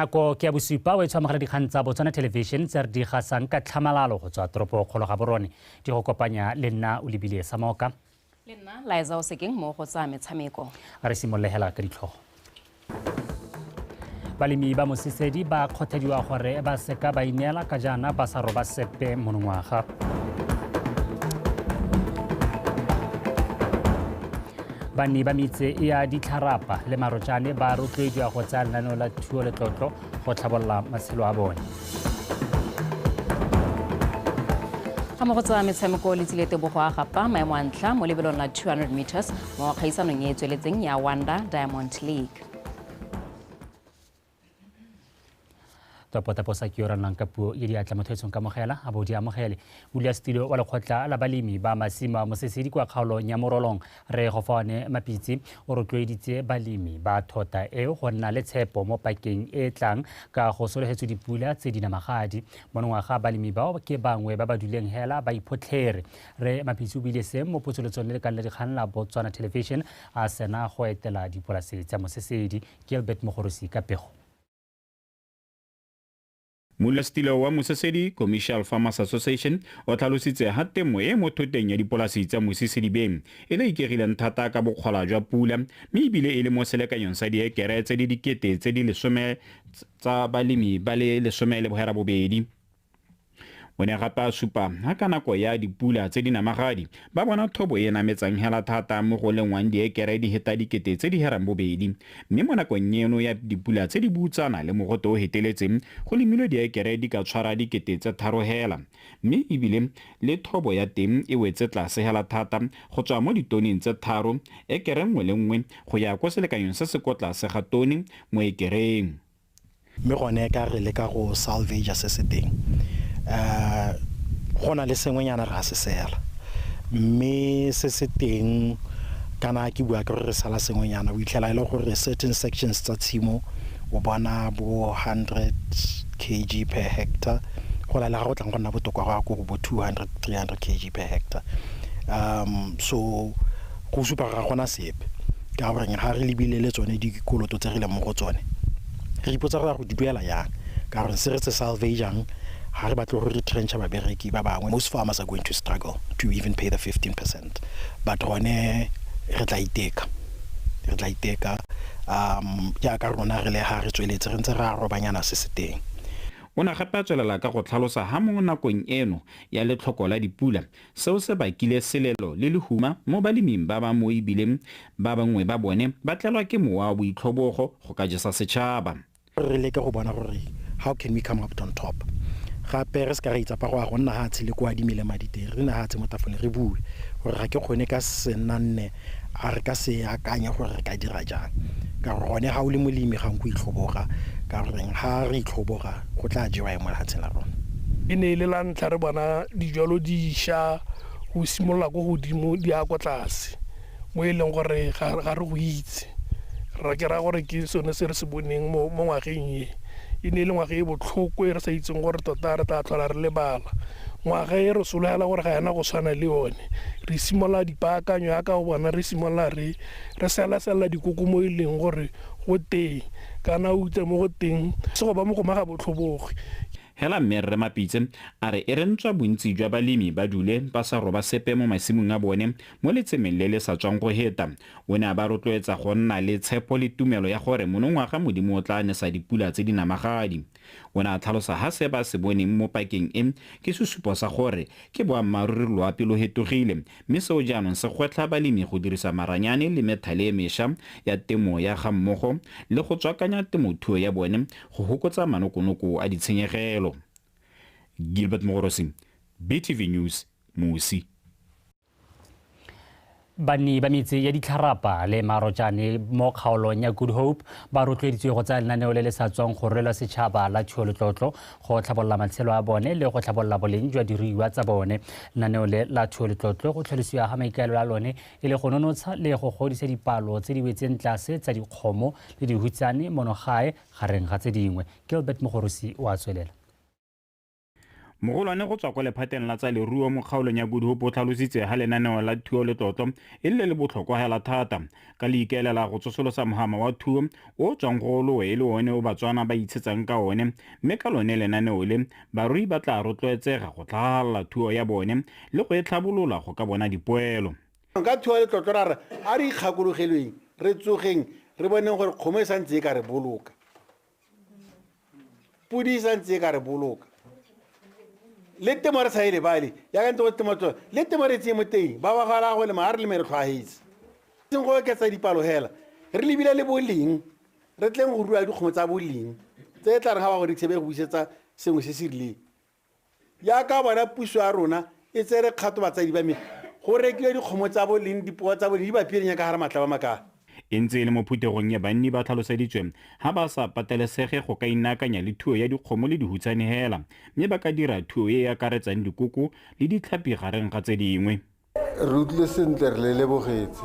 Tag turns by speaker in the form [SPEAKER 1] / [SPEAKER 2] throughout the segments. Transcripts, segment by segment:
[SPEAKER 1] Nako ke a bosupa o e tshwamogela dikgang tsa Botswana Television tse re di gasang ka tlhamalalo go tswa toropokgolo ga borone di go kopanya le nna o lebile sa moka
[SPEAKER 2] le nna Liza o sekeng mo go tsa metshameko
[SPEAKER 1] re simologela ka ditlhogo. Balemi ba Mosesedi ba kgothediwa gore ba seka ba ineela ka jaana ba sa roba sepe monongwaga. Banni ba metse ya Ditlharapa le Marojane ba rotloediwa go tsaya lenaneo la thuo le tlotlo go tlhabolola matshelo a bone.
[SPEAKER 2] Ga mo go tsa metshameko le tsilete bo go agapa maemo a ntlha mo lebelong la 200 meters mo kgaisanong e tsweletseng ya Wanda Diamond League.
[SPEAKER 1] Taposa ke ora nang ka puo ye di atla mothetsong ka mogela a bo di amogele bulia studio wa lekgotla la balemi ba masimo a Mosesedi kwa kgaolong ya Morolong re go fane mapitsi o rotloeditse balemi ba thota e go nna le tshepo mo pakeng e tlang ka go sologetswe dipula tse di namagadi monongwaga balemi bao ke bangwe ba ba duleng hela ba iphotlhere re mapitsi o bile se mo potsoletsong le lekala dikgang la Botswana Television a sena go etela dipolase tsa Mosesedi Gilbert Mogorosi ka pego.
[SPEAKER 3] Molastilo wa Mosesedi Commercial Farmers Association o tlhalositse ha temo e mo thoteng ya dipolasi tsa Mosesedi beng e le ikegileng thata ka bokgwala jwa pula mme ebile e le mo selekanyong sa diekere tse di dikete tse di 10 tsa balemi ba le 12. O ne gape a supa ha ka nako ya dipula tse di namagadi ba bona thobo e nametsang hela thata mo go lengwang diekere di heta dikete tse di herang bobedi mme mo nakong eno ya dipula tse di butsana le mogote o heteletseng go lemilwe diekere di ka tshwara dikete tse 3 hela mme ebile le thobo ya teng e wetse tlase hela thata go tswa mo ditoneng tse 3 ekere nngwe le nngwe go ya kwa selekanyong se se kwa tlase ga tone mo ekereng
[SPEAKER 4] mme gone ka re le ka go salvage se se teng gona le sengwenyana ra se sela mme se se teng kana ke bua ka re sala sengwenyana o itlhela ile gore certain sections tsa tshimo o bona bo 100 kg per hectare go la go tlang go nna botoka go bo 200 300 kg per hectare so go supa ga gona sepe ka gore ga re lebile le tsone dikoloto tse re le mo go tsone re ipotsa go di duela yang ka gore se re se salvage ang ha re batla gore retrench ba bereki ba bangwe. Most farmers are going to struggle to even pay the 15%, but one re tla iteka ya ka rona re le ha re tsweletse re ntse ra robanyana se se teng.
[SPEAKER 3] O na gape a tswelela ka go tlhalosa ha mo nakong eno ya letlhoko la dipula seo se bakile selelo le lehuma mo baleming ba ba mo ibileng ba bangwe ba bone ba tlelwa ke mowa wa boitlhobogo go ka jesa setšhaba.
[SPEAKER 4] Re leka go bona gore how can we come up on top. Gape re se ka re itsapa go a go nna ha tshile kwa dimile madite re na ha tse mo tafoleng re bue gore ga ke kgone ka senanne a re ka se akanya gore re ka dira jang ka gore gone ha o le molemi ga nko itlhoboga ka gore ha re itlhoboga go tla jewa mo ha tsela rona
[SPEAKER 5] ine ile la ntlha re bona dijalo di sha go simolla go godimo di a kwa tlase mo e leng gore ga re go itse ra ke ra gore ke sone se re se boneng mo ngwageng e ine le ngwaga e botlhoko e re sa itseng gore tota re tla tlhola re lebala ngwaga e re sologela gore ga yana go tshwana le yone re simolla dipaakanyo ya ka go bona re simolla re sela dikoko mo e leng gore go teng kana o utse mo go teng se go ba mo go maga botlhobogi
[SPEAKER 3] hela mme re mapitse a re e rentswa bontsi jwa balemi ba dule ba sa roba sepe mo masimong a bone mo letsemeng le le sa tswang go heta o ne a ba rotloetsa go nna le tshepo le tumelo ya gore monongwaga modimo o tla nesa dipula tse di namagadi o ne a tlhalosa ha se ba se boneng mo pakeng e ke sesupo sa gore ke boammaruri loapi lo hetogile mme seo jaanong se gwetlha balemi go dirisa maranyane le methale e mešwa ya temo ya ga mmogo le go tswakanya temothuo ya bone go hokotsa manokonoko a ditshenyegelo. Gilbert Mogorosi, BTV News, Musi.
[SPEAKER 1] Banni ba metse ya Ditlharapa le Marojane mo kgaolong ya Good Hope ba rotloeditswe go tsaya lenaneo le le sa tswang go rwela setšhaba la thuo le tlotlo go tlhabolola matshelo a bone le go tlhabolola boleng jwa diruiwa tsa bone. Lenaneo le la thuo le tlotlo go tlhalosiwa ga maikaelelo a lone e le go nonotsha le go godisa dipalo tse di wetseng tlase tsa dikgomo le dihutsane monogae gareng ga tse dingwe. Gilbert Mogorosi o a tswelela.
[SPEAKER 3] mogolwane go tswa kwa lephateng la tsa leruo mo kgaolong ya Goodhope o tlhalositse ha lenaneo la thuo le tlotlo e le botlhokwa hela thata ka le ikaelela go tsosolosa mohama wa thuo o tswang go lowe le one o Batswana ba itshetsang ka one, mme ka lone lenaneo le barui ba tla rotloetsega go tlhagalla thuo ya bone le go e tlhabolola go ka bona dipoelo.
[SPEAKER 6] Ka thuo le tlotlo ra a re ikgakologelweng re tsogeng re boneng gore kgomo e santse e ka re boloka, pudi e santse e ka re boloka, le temo re sa ile bale ya ka ntse go temotlo le temo re tseye mo teng ba ba gala go le ma re le mere tlhwaetse seng go oketsa dipalo hela re lebile le boleng re tleng go rua dikgomo tsa boleng tse tla re ga ba go di tsebe go busetsa sengwe se se rileng ya ka bona puso ya rona e tsere kgato batsadi ba me go rekile dikgomo tsa boleng dipoa tsa boleng di ba pirenya ka gare matla ba maka
[SPEAKER 3] e ntse le mo phuthegong ya banni ba tlhaloseditswe ha ba sa patelesege go ka inakanya le thuo ya dikgomo le dihutsane hela, mme ba ka dira thuo e akaretsang dikoko le ditlhapi gareng ga tse dingwe.
[SPEAKER 7] Re utlwile sentle re le lebogetse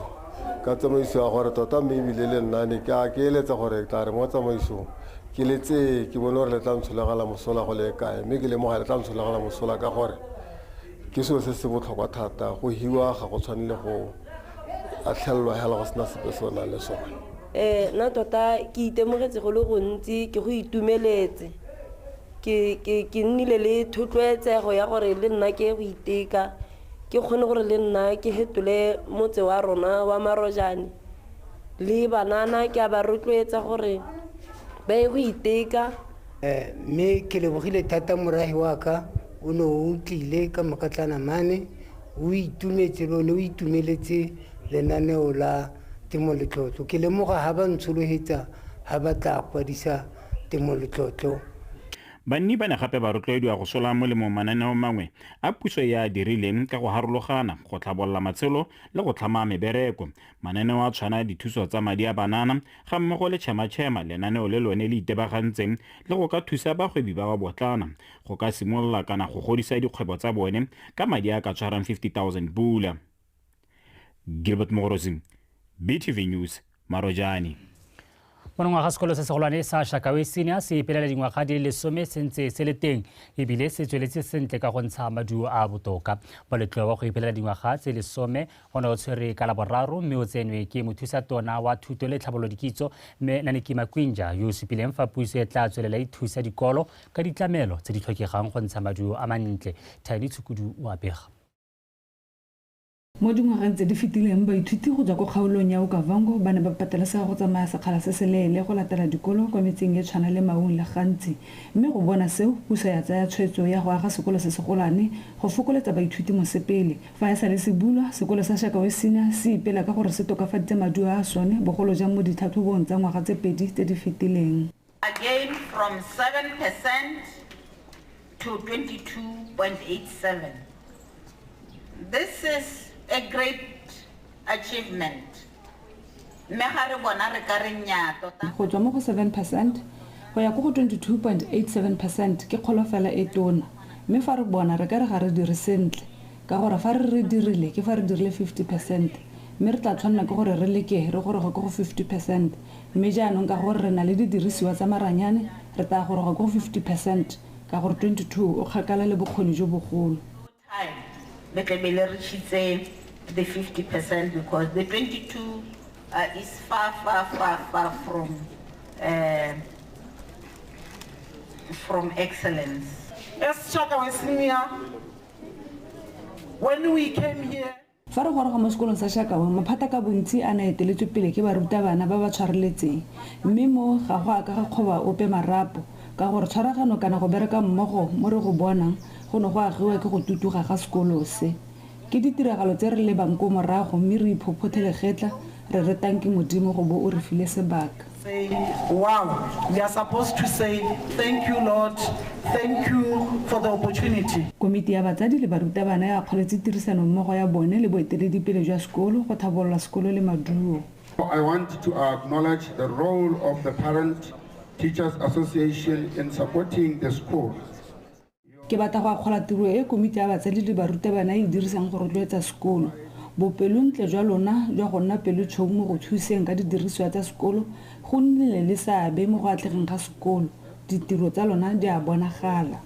[SPEAKER 7] ka tsamaiso ya gore tota mme ebile le nna ne ke eletsa gore tla re mo tsamaisong ke letse ke bone gore le tla ntsholagala mosola go le kae, mme ke lemoga le tla ntsholagala mosola ka gore ke selo se se botlhokwa thata go hiwa ga go tshwanele go a tlhelwa hela go sena sepe sona le sone.
[SPEAKER 8] Nna tota ke itemogetse go le gontsi ke go itumeletse ke nnile le thotloetsego ya gore le nna ke go iteka ke kgone gore le nna ke hetole motse wa rona wa Marojane le banana ke a ba rotloetsa gore ba ye go iteka.
[SPEAKER 9] Mme ke lebogile thata morahi wa ka o ne o tlile ka Makatlana mane o itumetse le o itumeletse lenaneo la temo le tlotlo. Ke lemoga ha ba ntsholohetsa ha ba tla kwadisa temo le tlotlo.
[SPEAKER 3] Banni ba ne gape ba rotloediwa go sola molemo mananeo mangwe a puso ya dirileng ka go harologana go tlhabolola matshelo le go tlhama mebereko. Mananeo a tshwana dithuso tsa madi a banana ga mmogo le tšhema lenaneo le lone le itebagantseng le go ka thusa bagwebi ba ba botlana go ka simolola kana go godisa dikgwebo tsa bone ka madi a ka tshwarang 50,000 bula. Gilbert Mogorosi, BTV News, Marojane.
[SPEAKER 1] Monongwaga sekolo se segolwane sa Shakawe Senior se ipelela dingwaga di le 10 sentse se le teng ebile se tsweletse sentle ka go ntsha maduo a botoka. Boletlo wa go ipelela dingwaga tse le 10 go ne o tshwere ka la boraro mme o tsenwe ke mothusa tona wa thuto le tlhabololo dikitso mme Naniki Makwinja yo supileng fa puso e tla tswelela ithusa dikolo ka ditlamelo tse di tlhokegang go ntsha maduo a mantle. Thadi Tshukudu wa pega.
[SPEAKER 10] Mo dingwageng tse di fetileng baithuti go tswa ko kgaolong ya Okavango ba ne ba patelesega go tsamaya sekgala se se leele go latela dikolo kwa metseng e tshwana le Maung le Gantsi, mme go bona seo puso ya tsaya tshwetso ya go aga sekolo se segolwane go fokoletsa baithuti mosepele. Fa e sale se bulwa sekolo sa Shakawe Senior se ipela ka gore se tokafaditse maduo a sone bogolo jang mo ditlhatlhobong tsa ngwaga tse pedi tse di fetileng.
[SPEAKER 11] Again from 7% to 22.87. This is a great achievement.
[SPEAKER 10] Go tswa mo go 7% go ya go 22.87% ke kgolo fela e tona, mme fa re bona re ka re ga re dire sentle ka gore fa re dirile ke fa re dirile 50%, mme re tla tshwanela ke gore re leke re gore go 50%, mme jaanong ka gore re na le didirisiwa tsa maranyane re tla gore go 50% ka gore 22 o kgakala le bokgoni jo bogolo.
[SPEAKER 11] The 50% because the 22 is far from excellence.
[SPEAKER 12] As Shakawe Senior, when we came here,
[SPEAKER 10] fa re goroga mo sekolong sa Shakawe maphata ka bontsi a na eteletswe pele ke barutabana ba ba tshwareletseng, mme mo ga go aka ga kgoba ope marapo ka gore tshwaragano kana go bereka mmogo mo re go bonang go ne go agiwa ke go tutuga ga sekolo se. Ke ditiragalo tse re lebang ko morago mme re iphophothele getla re retang ke modimo go bo o re file sebaka.
[SPEAKER 12] Wow, we are supposed to say thank you Lord, thank you for the opportunity.
[SPEAKER 10] Komiti ya batsadi le barutabana ya kgoletse tirisano mmogo ya bone le boeteledipele jwa sekolo go thabolola sekolo le maduo.
[SPEAKER 13] I want to acknowledge the role of the Parent Teachers Association in supporting the school.
[SPEAKER 10] Ke batla go akgola tiro e komiti ya batsadi le barutabana e dirisang go rotloetsa sekolo. Bopelontle jwa lona jwa go nna pelotšhong mo go thuseng ka didirisiwa tsa sekolo go nnile le seabe mo go atlegeng ga sekolo. Ditiro tsa lona di a bonagala.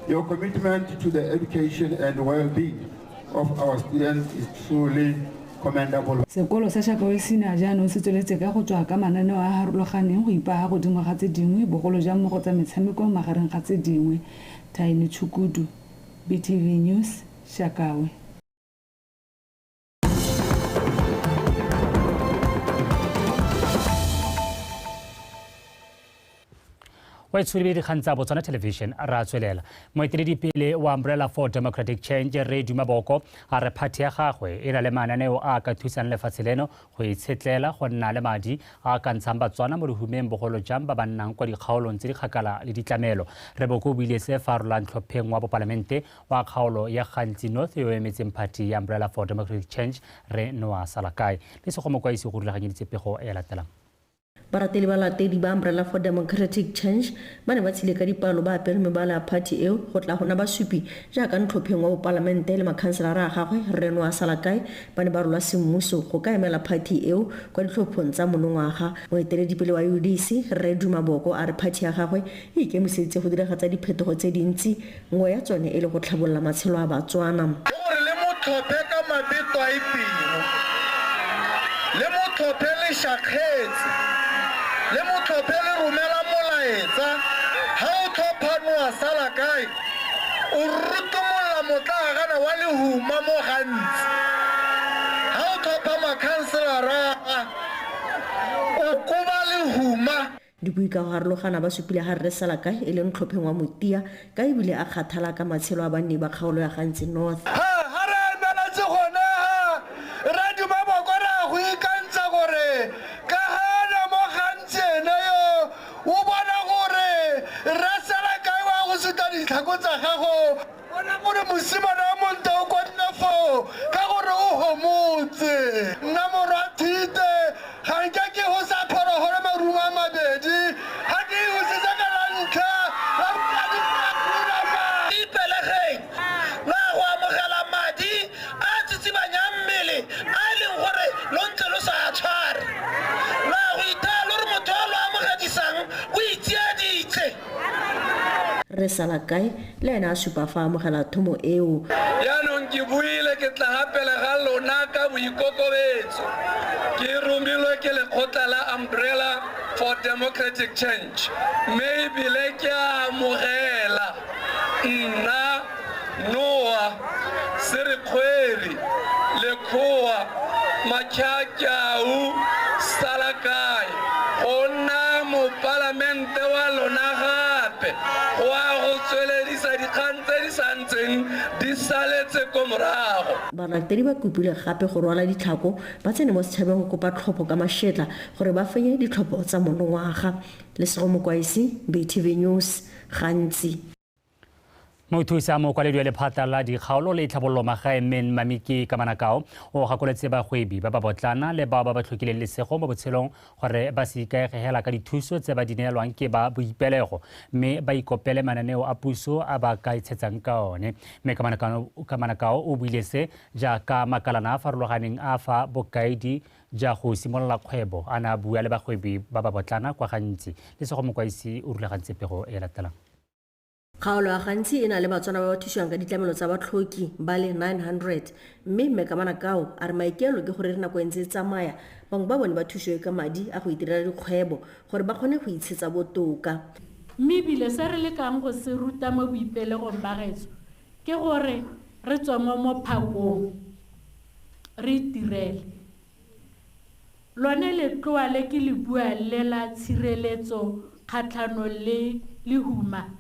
[SPEAKER 13] Your commitment to the education and well-being of our students is truly commendable.
[SPEAKER 10] Sekolo sa Shakawe sena jaanong se tsweletse ka go tswa ka mananeo a harologaneng go ipaga godimo ga tse dingwe bogolo jang mo go tsa metshameko magareng ga tse dingwe. Thaini Chukudu, BTV News, Shakawe.
[SPEAKER 1] wa itshwere dikgang tsa Botswana Television ra tswelela moeteledipele wa Umbrella for Democratic Change Re Dumaboko a re phathi ya gagwe e na le mananeo a ka thusang lefatshe leno go itshetlela go nna le madi a ka ntshang Batswana mo lehumeng bogolo jang ba bannang kwa dikgaolong tse di kgakala le ditlamelo. Re boko buile se farolang tlhopheng wa boparlamente wa kgaolo ya Gantsi North yo emetseng phathi ya Umbrella for Democratic Change Re Noah Salakai le se go mokwai se go rulaganyeditse pego e latelang.
[SPEAKER 14] Barateli ba latedi ba Umbrella for Democratic Change ba ne ba tshile ka dipalo ba apere mebala ya party eo go tla gona basupi jaaka nthopheng wa boparlamente le makhanselara a gagwe Re Noah Salakai ba ne ba rola semmuso go ka emela party eo kwa ditlhophong tsa monongwaga. Moeteledipele wa UDC Re Dumaboko a re party ya gagwe e ikemiseditse go diragatsa diphetogo tse dintsi nngwe ya tsone e le go tlhabolola matshelo a Batswana.
[SPEAKER 15] Le mothophe ka mabito a ipino le mothophe le shakgetsi le mothophe le romela molaetsa ha o thopha Noah Salakai o rutumolla motlagana wa lehuma mo Gantsi ha o thopha makhanselara o kuba lehuma.
[SPEAKER 14] Dibui ka go harologana ba supile ga Re Salakai e leng tlhopheng wa Motia ka ebile a kgathala ka matshelo a banne ba kgaolo ya Gantsi North. Re Salakai le ena a supa fa amogela thomo eo.
[SPEAKER 15] Yaanong ke buile ke tla gapele ga lona ka boikokobetso ke romilwe ke lekgotla la Umbrella for Democratic Change mme ebile ke amogela nna Noah Serikgweri Lekgowa Makhakau Salakai go nna moparlamente wa lona gape wa go tsweledisa dikgang tse di santseng di saletse ko morago.
[SPEAKER 14] Baratedi ba kopile gape go rwala ditlhako ba tsene mo setšhabeng go kopa tlhopho ka mašetla gore ba fenye ditlhopho tsa monongwaga. Le se go mokwaisi BTV News Gantsi.
[SPEAKER 1] Mothusa mokwaledi wa lephata la dikgaolo le tlhabololo magaeng Mamiki Kamanakao o gakoletse bagwebi ba ba botlana le ba ba tlhokileng lesego mo botshelong gore ba se ikaegela ka dithuso tse ba di neelwang ke ba boipelego mme ba ikopele mananeo a puso a ba ka itshetsang ka one. Mme Kamanakao o buile se jaaka makalana a farologaneng a fa bokaedi ja go simolola kgwebo a na bua le bagwebi ba ba botlana kwa Gantsi. Le se go mokwaisi o rulagantse pego e latelang.
[SPEAKER 14] Kgaolo ya Gantsi e na le Batswana ba ba thusiwang ka ditlamelo tsa batlhoki ba le 900 mme Kamanakao a re maikelo ke gore nako e ntse e tsamaya bangwe ba bone ba thusiwe ka madi a go itirela dikgwebo gore ba kgone go itshetsa botoka.
[SPEAKER 16] Mme ebile se re lekang go se ruta mo boipelegong ba getso ke gore re tswa mo phakong re itirele lone letloa le ke le bua le la tshireletso kgatlhano le lehuma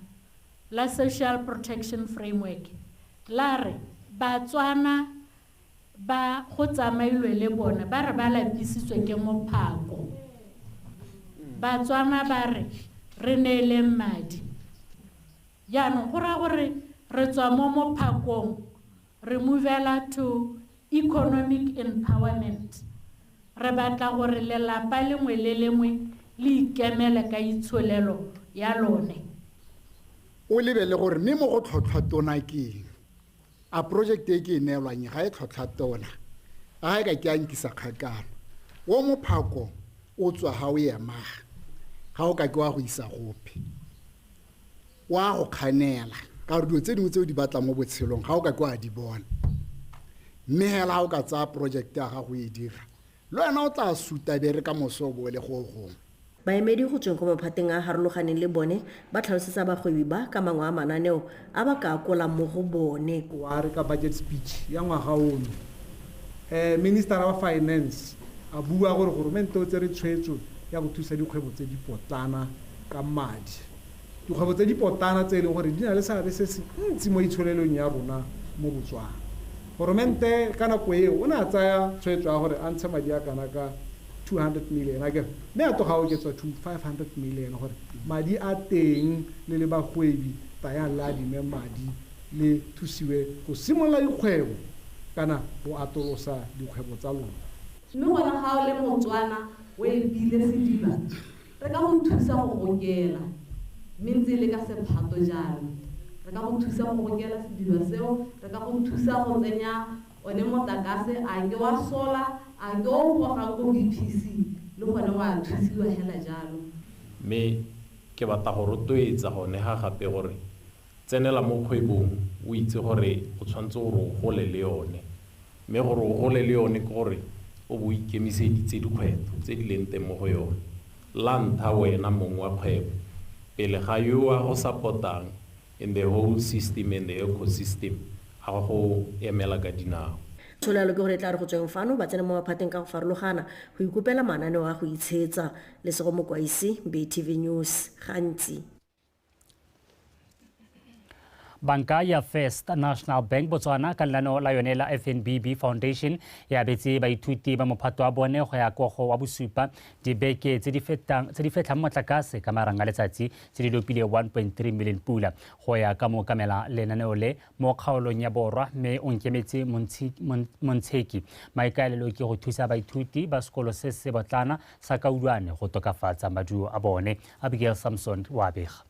[SPEAKER 16] la Social Protection Framework la re Batswana ba go tsamailwe le bona ba re ba lapisitswe ke mophako. Batswana ba re neele madi yaanong go ra gore re tswa mo mophakong re movela to economic empowerment re batla gore lelapa lengwe le lengwe le ikemele ka itsholelo ya lone.
[SPEAKER 17] O lebele gore mme mo go tlhotlhwa tona keng a project e ke e neelwang ga e tlhotlhwa tona ga e ka ke a nkisa kgakana wo mophako o tswa ga o emaga ga o ka ke wa go isa gope wa go kganela ka gore dilo tse dingwe tse o di batla mo botshelong ga o ka kwa di bona mme hela ga o ka tsaya project ya gago e dira le wena o tla suta bere ka moso bo le go gongwe
[SPEAKER 14] baemedi go tsweng go maphateng a harologaneng le bone ba tlhalosetsa bagwebi ba ka mangwe a mananeo a ba ka akola mo go bone
[SPEAKER 18] wa re ka budget speech ya ngwaga ono minister wa finance a bua gore goromente o tsere tshwetso ya go thusa dikgwebo tse dipotlana ka madi dikgwebo tse dipotlana tse e leng gore di na le seabe se se ntsi mo itsholelong ya rona mo Botswana goromente ka nako eo o ne a tsaya tshwetso ya gore a ntshe madi a kana ka 200 million again mme a toga oketswa to 500 million gore madi a teng le bagwebi taya le adime madi le thusiwe go simolola dikgwebo kana go atolosa dikgwebo tsa lona
[SPEAKER 19] mme gona ga o le Motswana o e bile sediba re ka go thusa go gokela mme ntse le ka sephato jalo re ka go thusa go gokela sediba seo re ka go thusa go tsenya one motlakase a ke wa sola a ke o gogang ko BPC le gone wa thusiwa hela jalo
[SPEAKER 20] mme ke batla go rotloetsa gone ga gape gore tsenela mo kgwebong o itse gore o tshwanetse gore o gole le yone mme gore o gole le yone ke gore o bo ikemiseditse dikgwebo tse di leng teng mo go yone la ntlha wena mong wa kgwebo pele ga yo a go supportang in the whole system and the ecosystem a go emela ka dinao
[SPEAKER 14] tsholelo ke gore tla re go tsweng fano ba tsena mo maphateng ka go farologana go ikopela mananeo a go itshetsa le sego mokwaisi BTV News gantsi
[SPEAKER 1] Banka ya First National Bank Botswana ka lenaneo la yone la FNB Foundation ya betse baithuti ba mophato wa bone go ya go wa bosupa dibeke tse di fetlang motlakase ka maranga letsatsi tse di lopile 1.3 million pula go ya ka mo kamela lenaneo le mo kgaolong ya borwa mme o nkemetse montsheki maikaelelo ke go thusa baithuti ba sekolo se se botlana sa Kaudwane go tokafatsa maduo a bone. Abigail Samson wa bega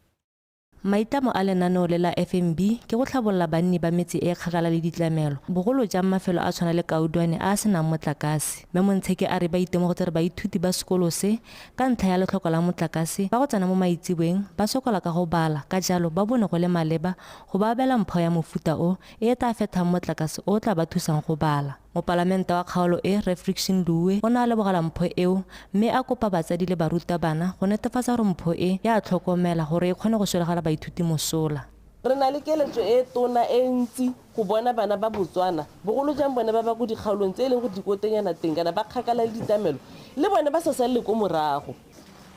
[SPEAKER 21] Maitamo a lenaneo le la FNB ke go tlhabolola banni ba metsi e kgakala le ditlamelo bogolo jang mafelo a tshwana le Kaudwane a senang motlakase mme Montsheki a re ba itemogetse re baithuti ba sekolo se ka ntlha ya letlhoko la motlakase ba go tsena mo maitsibeng ba sokola ka go bala ka jalo ba bone go le maleba go ba abela mpho ya mofuta o e tla fethang motlakase o tla ba thusang go bala mo palamente wa kgaolo e Reflection Luwe o na le bogala mpho eo mme a kopa batsadi le barutabana go netefatsa gore mpho e ya tlhokomela gore e kgone go solegala baithuti mosola
[SPEAKER 8] re na le keletso e tona e ntsi go bona bana ba Botswana bogolo jang bone ba ba go dikgaolong tse e leng go dikotenyana teng kana ba kgakala le ditamelo le bone ba sa sale ko morago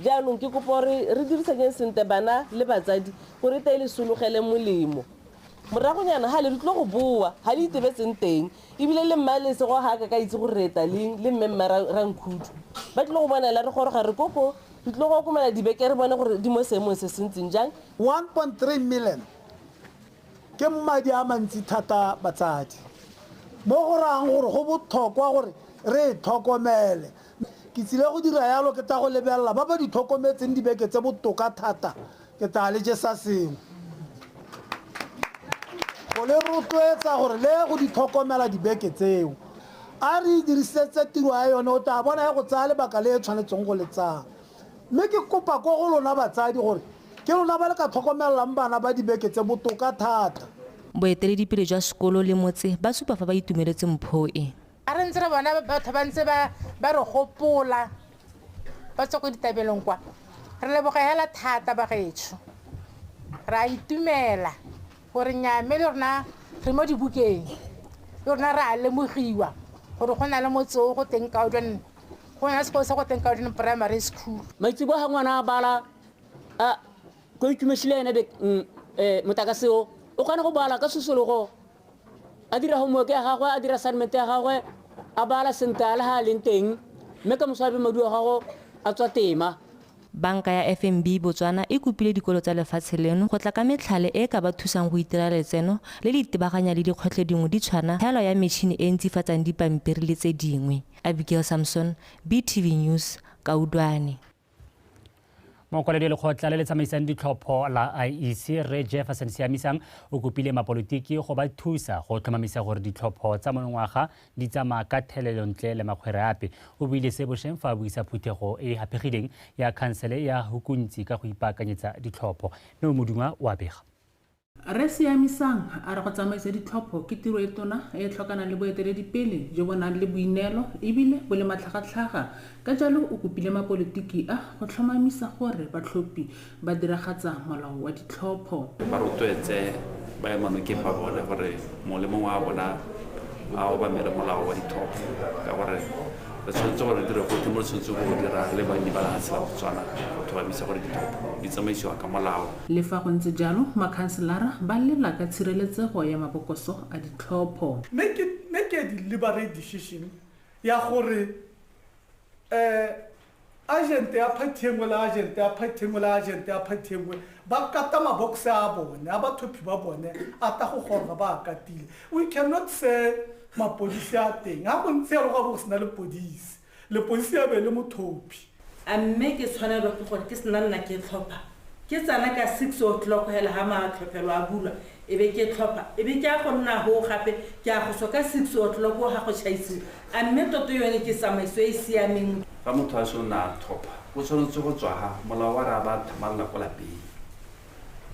[SPEAKER 8] jaanong ke kopa gore re diriseng sente bana le batsadi gore te le sologele molemo moragonyana ha le re tlo go bua ha le itebetseng teng ebile le mmale se go ha ka itse go reta le mmemme rankhudu ba tlo go bona la re gore ga re koko re tlo go komela dibeke re bone gore di mo seemong se sentseng jang
[SPEAKER 22] 1.3 million ke mmadi a mantsi thata batsadi mo go rang gore go botlhokwa gore re tlhokomele ke tsile go dira yalo ke tla go lebelela ba ba di tlhokometseng dibeke tse botoka thata ke tla le je sa sengwe go le rotloetsa gore le go di tlhokomela dibeke tseo a re dirisetse tiro ya yone o tla bona ya go tsaya lebaka le e tshwanetseng go le tsaya mme ke kopa ko go lona batsadi gore ke lona ba le ka tlhokomelelang bana ba dibeke tse botoka thata
[SPEAKER 21] boeteledipele jwa sekolo le motse ba supa fa ba itumeletse mpho e
[SPEAKER 23] a re ntse re bona batho ba ntse ba re gopola ba tswa ko ditabelong kwa re lebogela thata ba gaetsho ra itumela gore nyame le rona re mo dibukeng le rona ra lemogiwa gore go na le motse o go teng Kaudwane go na sekolo se go teng Kaudwane primary school
[SPEAKER 24] maitsibo ha ngwana a bala a go itumesile ene motakase o kgona go bala ka sosologo a dira homework ya gagwe a dira assignment ya gagwe a bala sentale ha leng teng mme ka moswabe maduo gago a tswa tema
[SPEAKER 21] Banka ya FNB Botswana e kopile dikolo tsa lefatshe leno go tla ka metlhale e ka ba thusang go itira letseno le ditebaganya le dikgwetlho dingwe di tshwana thalo ya metšhini e ntsifatsang dipampiri le tse dingwe. Abigail Samson, BTV News, Kaudwane.
[SPEAKER 1] Mokwaledi lekgotla le le tsamaisang ditlhopho la IEC Re Jefferson Siamisang o kopile mapolitiki go ba thusa go tlhomamisa gore ditlhopho tsa monongwaga di tsamaya ka thelelontle le makgwere ape o buile se bošeng fa a buisa phuthego e hapegileng ya khansele ya hukuntsi ka go ipaakanyetsa ditlhopho mme modungwa wa bega
[SPEAKER 16] re siamisang a re go tsamaisa ditlhopho ke tiro e tona e tlhokanang le boeteledipele jo bo nang le boineelo ebile bo le matlhagatlhaga ka jalo o kopile mapolitiki a go tlhomamisa gore batlhophi ba diragatsa molao wa ditlhopho
[SPEAKER 2] ba rotloetse baemanokeng ba bone gore molemo wa bona a obamele molao wa ditlhopho ka gore re tshwanetse gore dire go temo re tshwanetse go dira le banni ba lefatshe la Botswana go thomamisa gore ditlhopho di tsamaisiwa ka molao.
[SPEAKER 16] Le fa go ntse jalo makhanselara ba lela ka tshireletsego ya mabokoso a ditlhopho.
[SPEAKER 22] Make a deliberate decision ya gore agent ya party engwe la agent ya party engwe la agent ya party engwe ba kata mabokse a bone a bathophi ba bone a ta go gorga ba katile. We cannot say mapodisi a teng ha bontse ya go sena le podisi le podisi ya be le mothophi
[SPEAKER 4] a mme ke tshwanelo ke gore ke sena nna ke tlhopha ke tsana ka 6 o'clock hela ha ma tlhophelo a bula ebe ke tlhopha ebe ke a go nna ho gape ke a go soka 6 o'clock ho ha go chaisi a mme toto yone ke samaiso e siameng
[SPEAKER 2] fa motho a sona tlhopha go tshwanetse go tswa ha molao wa ra ba thamalla go lapeng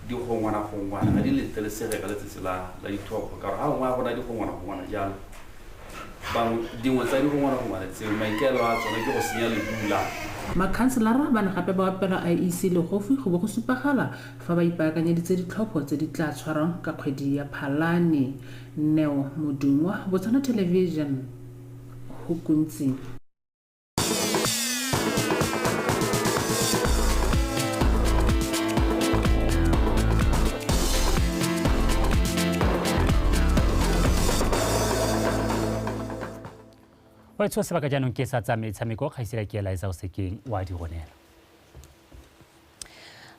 [SPEAKER 2] di go ngwana ga di letele sege ka letsatsi la ditlhopho ka ha ngwana bona di go ngwana jalo bang dingwe tsa di go ngwana tse maikelo a tsone ke go senya le bula.
[SPEAKER 16] Makhanselara ba ne gape ba opela IEC le gofi go bo go supagala fa ba ipaakanyeditse ditlhopho tse di tla tshwarang ka kgwedi ya Phalane. Neo Modungwa, Botswana Television, Hukunzi.
[SPEAKER 1] wa itse sebaka jaanong ke sa tsa metshameko ga isela ke ela isa o sekeng wa di gonela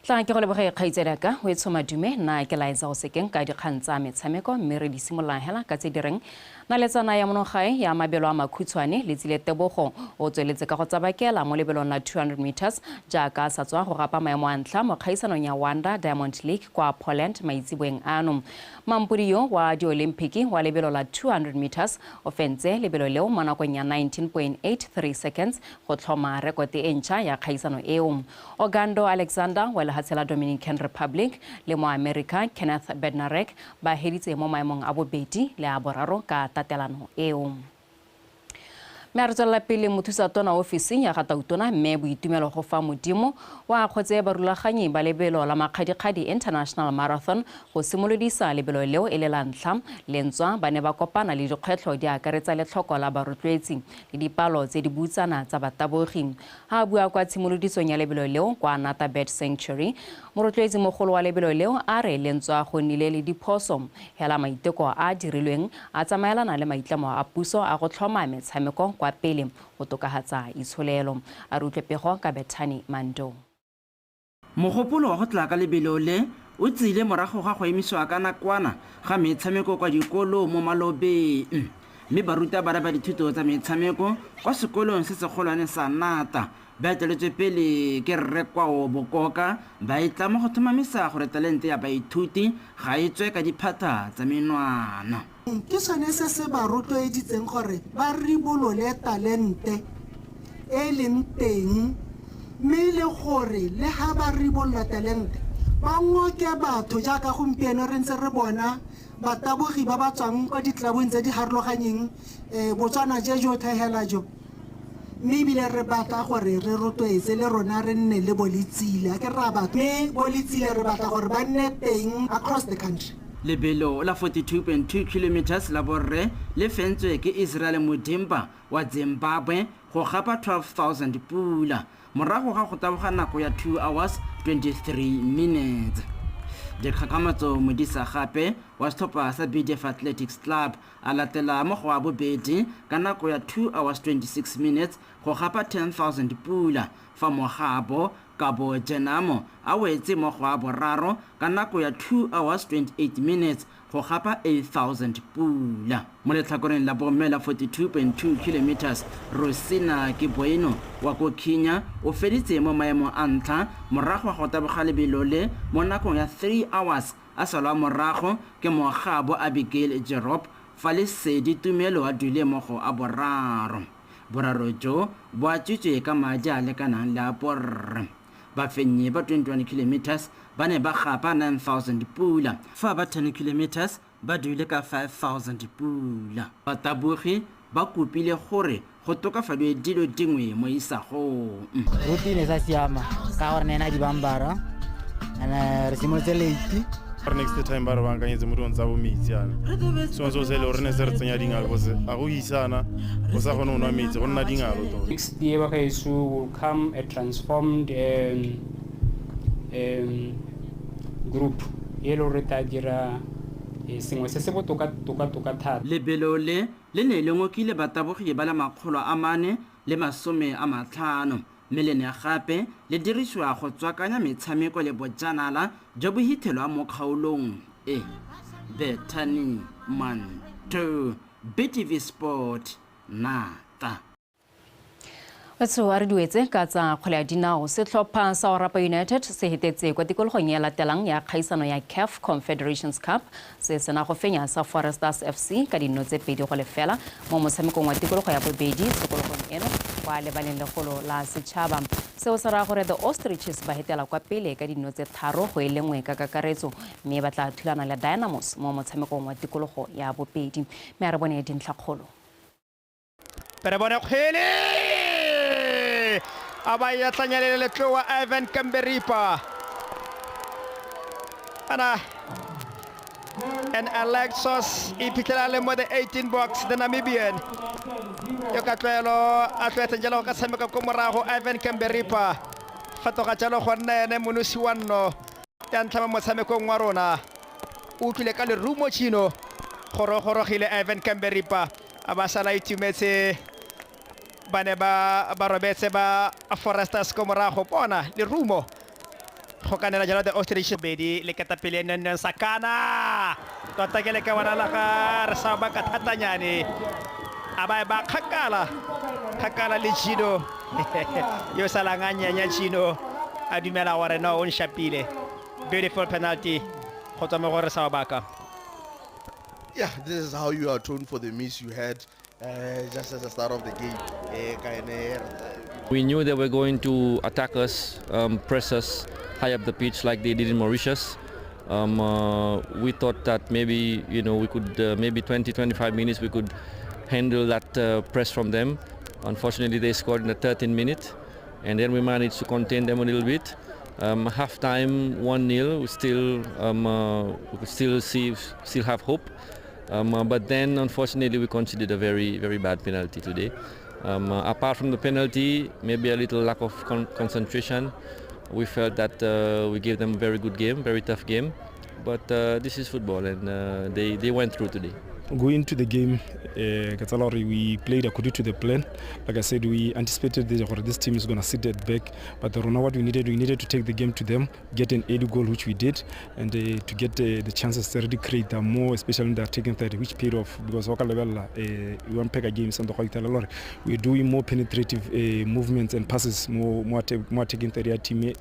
[SPEAKER 5] tla ke go leboga kgaitsela ka o etso madume na ke la isa o sekeng ka dikgang tsa metshameko mme re di simolola hela ka tse direng na letsana ya monogae ya mabelo a makhutshwane le tsile tebogo o tsweletse ka go tsabakela mo lebelong la 200 meters jaaka sa tswa go gapa maemo a ntla mo kgaisanong ya Wanda Diamond League kwa Poland maitsibweng ano. Mampodiyo wa di-Olimpiki wa lebelo la 200 meters o fentse lebelo leo mo nakong ya 19.83 seconds go tlhoma rekote e ntšha ya kgaisano eo. Ogando Alexander wa lefatshe la Dominican Republic le mo America Kenneth Bednarek ba heditse mo maemong a bobedi le a boraro ka tatelano eo. Me re tswela pele mothusa tona ofising ya Gatautona mme boitumelo go fa modimo wa kgotse barulaganyi ba lebelo la makgadikgadi International Marathon go simolodisa lebelo leo e le la ntlha lentswa ba ne ba kopana le dikgwetlho di akaretsa le tlhoko la barotloetsi le dipalo tse di butsana tsa batabogi. Ha bua kwa tshimolodisong ya lebelo leo kwa Natabed Sanctuary morotloetsi mogolo wa lebelo leo a re lentswa go nnile le diphoso hela maiteko a dirilweng a tsamaelana le maitlamo a puso a go tlhoma metshameko kwa pele go tokahatsa itsholelo a rutlepego ka Bethany Mando.
[SPEAKER 6] Mogopolo wa go tla ka lebelo le o tsile morago ga go emiswa ka nakwana ga metshameko kwa dikolo mo malobeng mme baruta ba ba dithuto tsa metshameko kwa sekolong se segolwane sa Nata ba eteletswe pele ke Rrekwao Bokoka ba itla mo go thomamisa gore talente ya baithuti ga e tswe ka diphata tsa menwana.
[SPEAKER 25] Ke sone se se ba rotloeditseng gore ba ribolole talente e leng teng mme le gore le ha ba ribolola talente ba ngoke batho jaaka gompieno re ntse re bona batabogi ba ba tswang kwa ditlabong tse di harologanyeng Botswana jo thehela jo mme ebile re batla gore re rotloetse le rona re nne le bolitsile ke ra batho mme bolitsile re batla gore ba nne teng across the country.
[SPEAKER 6] Lebelo la 42.2 kilometers la borre le fentswe ke Israel Modimba wa Zimbabwe go gapa 12,000 pula morago ga go taboga nako ya 2 hours 23 minutes. Dikgakamatso modisa gape wa stopper sa BDF Athletics Club a latela mo go a bobedi ka nako ya 2 hours 26 minutes go gapa 10,000 pula fa mogabo Kabo Jenamo a wetse mo go a boraro ka nako ya 2 hours 28 minutes go gapa 8,000 pula mo letlhakoreng la bomela 42.2 kilometers. Rosina Kiboino wa Kokhinya o feditse mo maemo a ntlha morago go taboga lebelo le mo nakong ya 3 hours a salwa morago ke mogabo Abigail Jerop fa le sedi tumelo a dule mo go a boraro jo bo a tsitswe ka madi a lekanang le a borre bafenyi ba 21 kilometers ba ne ba gapa 9000 pula fa ba 10 kilometers ba duile ka 5000 pula batabogi ba kopile gore go tokafadiwe dilo dingwe mo isagong
[SPEAKER 3] routine sa siama ka gore nena di bambara ana re simolotse late
[SPEAKER 7] next time ba re bankanyetse mo dilong tsa bo metsi yana so se le gore ne se re tsenya dingalo bose a go isana go sa kgone go nwa metsi go nna dingalo to
[SPEAKER 9] next year bagaeso will come a transformed group e le gore ta dira sengwe se se botoka thata
[SPEAKER 6] lebelo le ne le ngokile batabogi ba le 450 melene gape le dirisiwa go tswakanya metshameko le bojanala jo bo hithelwa mo kgaolong e Bethany Manto BTV Sport Nata
[SPEAKER 5] Batho a re duetse ka tsa kgwele ya dinao setlhopha sa Orapa United se hetetse kwa tikologong ya latelang ya kgaisano ya CAF Confederations Cup se sena go fenya sa Foresters FC ka dino tse 2-0 mo motshamekong wa tikologo ya bobedi tikologong eno kwa lebaleng legolo la setšhaba seo se raya gore the Ostriches ba hetela kwa pele ka dino tse 3-1 ka kakaretso mme ba tla thulana le Dynamos mo motshamekong wa tikologo ya bobedi mme a re bone dintlhakgolo
[SPEAKER 11] abaya tlanyalele letlo wa Ivan Kamberipa ana and Alexos ipitela le mo the 18 box the Namibian yo ka tlelo atleta jalo ka sameka ko morago Ivan Kamberipa fatoga jalo go nna ene monosi wanno ya ntlha mo tshamekong wa rona o tlile ka le rumo chino gorogile Ivan Kamberipa abasala itumetse bane ba robetse ba Foresters ko morago bona le rumo go kanela jalo the Ostrich bedi le katapele nne sakana tota ke le ka wana la ka re sa ba ka thatanyane aba ba khakala le Chino yo salanganya nya Chino a dumela gore no on shapile beautiful penalty go tswa mo gore sa ba ka.
[SPEAKER 12] Yeah, this is how you atone for the miss you had just at the start of the game.
[SPEAKER 26] We knew they were going to attack us, press us high up the pitch like they did in Mauritius. We thought that maybe we could maybe 20-25 minutes we could handle that press from them. Unfortunately, they scored in the 13th minute, and then we managed to contain them a little bit. Half time 1-0. We could still have hope. But then, unfortunately, we conceded a very, very bad penalty today. Apart from the penalty, maybe a little lack of concentration. We felt that we gave them a very good game, very tough game. But this is football, and they went through today.
[SPEAKER 7] Going into the game, we played according to the plan. Like I said, we anticipated that this team is going to sit at back. But what we needed to take the game to them, get an early goal, which we did, and to get the chances to really create more, especially in the attacking third, which paid off because we won Pega games and we're doing more penetrative movements and passes, more attacking third team,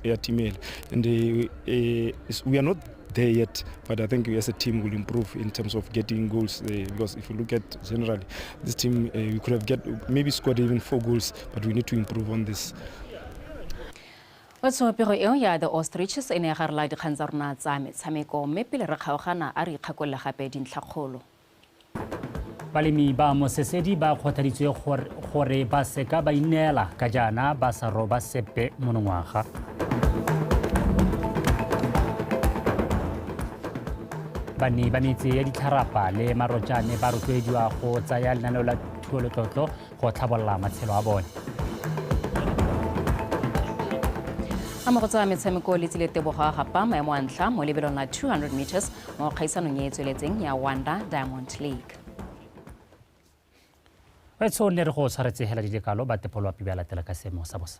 [SPEAKER 7] and we are not there yet, but I think we as a team will improve in terms of getting goals because if you look at generally this team, we could have maybe scored even 4 goals, but we need to improve on this.
[SPEAKER 5] Watsopego eo ya the Ostriches ene ga rela dikgang tsa rona tsa metshameko mme pele re kgaogana a re ikgakolle gape dintlhakgolo.
[SPEAKER 1] Balemi ba Mosesedi ba kgothaditswe gore ba seka ba inela ka jana ba sa roba sepe monongwaga. Bani ba metse ya ditlharapa le marojane ba rotloediwa go tsaya lenaneo la thuolotlotlo go tlhabolola matshelo a bone. A mo go tsa metshameko le tsile teboga gapa maemo a ntlha mo lebelong la 200 meters mo kgaisanong e tsweletseng ya Wanda Diamond League. Wetso ne re go tshwaretse hela dikalo ba tepolo api ba latela ka semo sa bosa.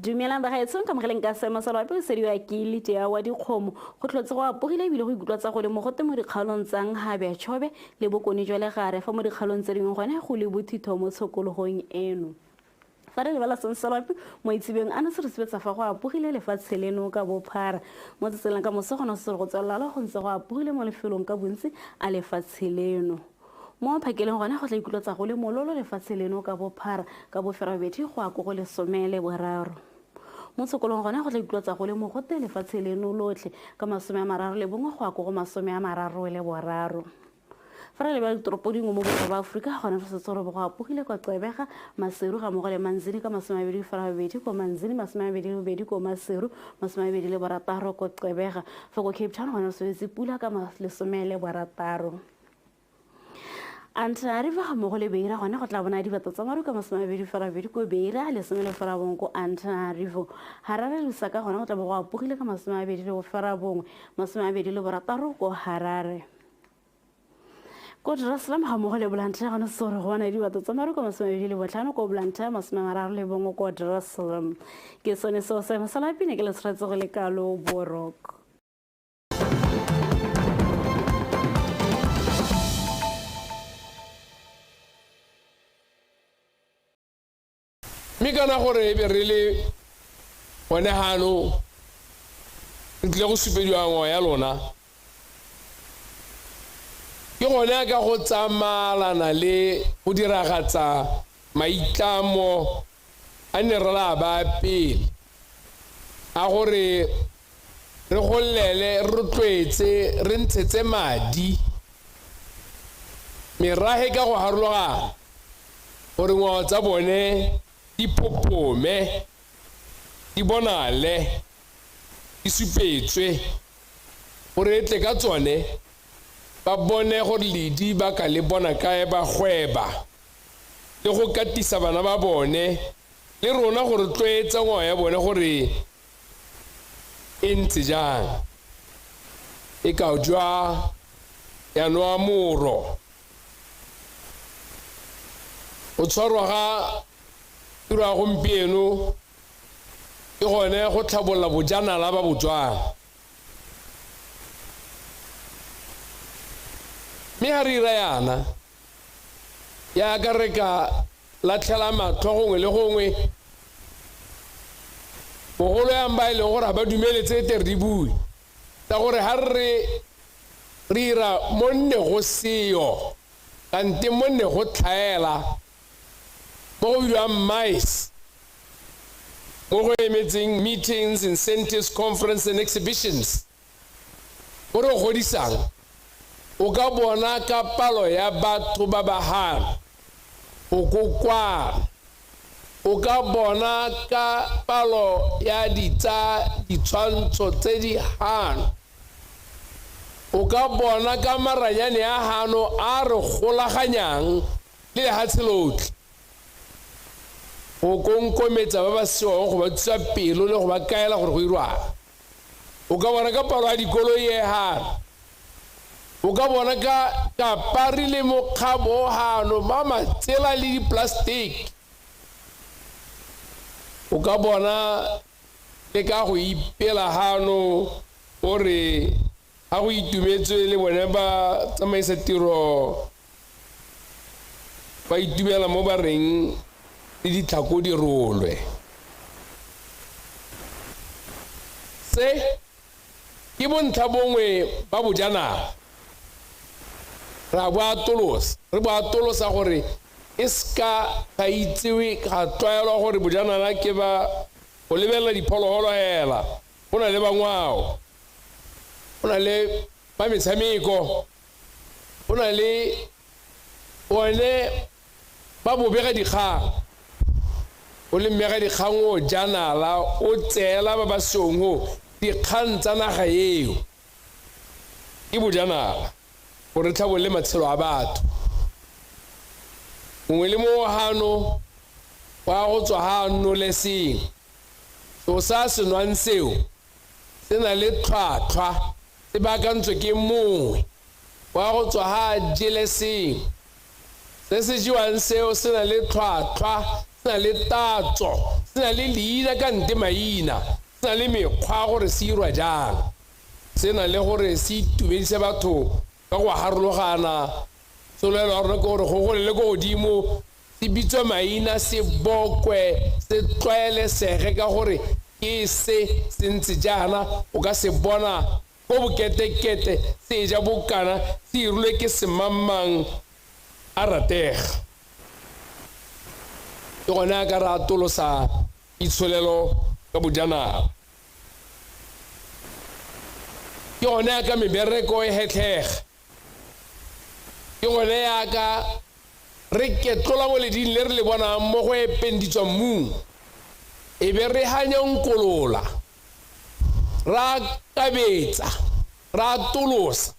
[SPEAKER 27] Dumelang bagaetsong ka mogeleng ka sema sa loape o sediwa ke lite ya wa dikgomo go tlhotse go apogile ebile go ikutlwa tsa go le mogote mo dikgaolong tsang gabe a tšhobe le bokone jwa legare fa mo dikgaolong tse dingwe gone go le bothitho mo tshokologong eno fa re lebala Sensolope mo itshibeng a ne se re sebetsa fa go apogile lefatshe leno ka bophara mo tselang ka mosegona se go tswelala go ntse go apogile mo lefelong ka bontsi a lefatshe leno mo phakeleng gona go tla ikulotsa go le mololo lefatshe leno ka bophara ka boferabedi go a go le 13 mo tsokolong gona go tla ikulotsa go le mogote lefatshe leno lotlhe ka 31 go a go 33 fa re le ba ditoropo dingwe mo borwa ba Afrika gona re setse re go apogile kwa Gqeberha Maseru ga mo go le Manzini ka 22 ko Manzini 22 ko Maseru 26 ko Gqeberha fa go Cape Town gona se pula ka 16 Antenna River ga mo go le Beira gona go tla bona dibata tsa maru ka 22 ko Beira le 11 ko Antenna River Harare Lusaka gona go tla go apogile ka 22 go Ferabong 26 ko Harare ko Jerusalem ga mo go le Blantyre gona se re go bona dibata tsa maru ka 25 ko Blantyre 31 ko Jerusalem ke sone se se Masalapine ke le tsretso go le kalo borok
[SPEAKER 10] mi kana gore e be re le gone hano re tle go supediwa ngwa ya lona ke gone ka go tsamalana le go diragatsa maitlamo a ne re la ba pele a gore re gollele re tlwetse re ntshetse madi merahe ka go harologana gore ngwao tsa bone di popome di bonale di supetswe gore etle ka tsone ba bone gore ledi ba ka le bona kae ba gweba le go katisa bana ba bone le rona gore tlwetsa ngwao ya bone gore e ntse jang e ka jwa ya noa moro o tshwarwa ga tiro ya gompieno ke gone go tlhabolola bojanala ba Botswana mme ga re ira yana ya ka re ka latlhela matlho gongwe le gongwe bogolo yang ba e leng gore ga ba dumeletse ete re di bue tsa gore ga re ira monne go seyo kante monne go tlhaela mo go bidiwang MICE mo go emetseng meetings, incentives, conference and exhibitions gore o godisang o ka bona ka palo ya batho ba bahano o kokwana o ka bona ka palo ya ditshwantsho tse di hano o ka bona ka maranyane a hano a re golaganyang le lehatshe lotlhe go konkometsa ba ba seong go ba thusa pelo le go ba kaela gore go irwana o ka bona ka palo ya dikoloi e hano o ka bona ka kapari le mokgabo hano ba matsela le di-plastic o ka bona le ka go ipela hano gore ga go itumetswe le bone ba tsamaisa tiro ba itumela mo ba reng le ditlhako di rolwe se ke bontlha bongwe ba bojanala re bo atolosa gore e ska ga itsewe ga tlwaelwa gore bojanala ke ba go lebelela diphologolo hela go na le bangwao go na le ba metshameko go na le one ba bobega dikgang o le mmega dikgang o janala o tseela ba ba seong dikgang tsa naga eo ke bojanala gore tlhabolle matshelo a batho mongwe le mo hano wa go tswa hano le seng o sa senwang seo se na le tlhwatlhwa se bakantswe ke mongwe wa go tswa ha jele seng se se jiwang seo se na le tlhwatlhwa se na le tatso se na le leina ka nte maina se na le mekgwa gore se irwa jang se na le gore se itumedise batho ka go harologana solelo rona ke gore go golele go godimo se bitswa maina se bokwe se tlwaelesege ka gore ke se ntse jaana o ka se bona go boketekete se ja bokana se irulwe ke semamang a ratega ke gone a ka re atolosa itsholelo ka bojanala ke gone ya ka mebereko e hetlhega ke gone ya ka re ketlola boleding le re le bonang mo go ependitswa mmung e be re hanyankolola ra kabetsa ra tolosa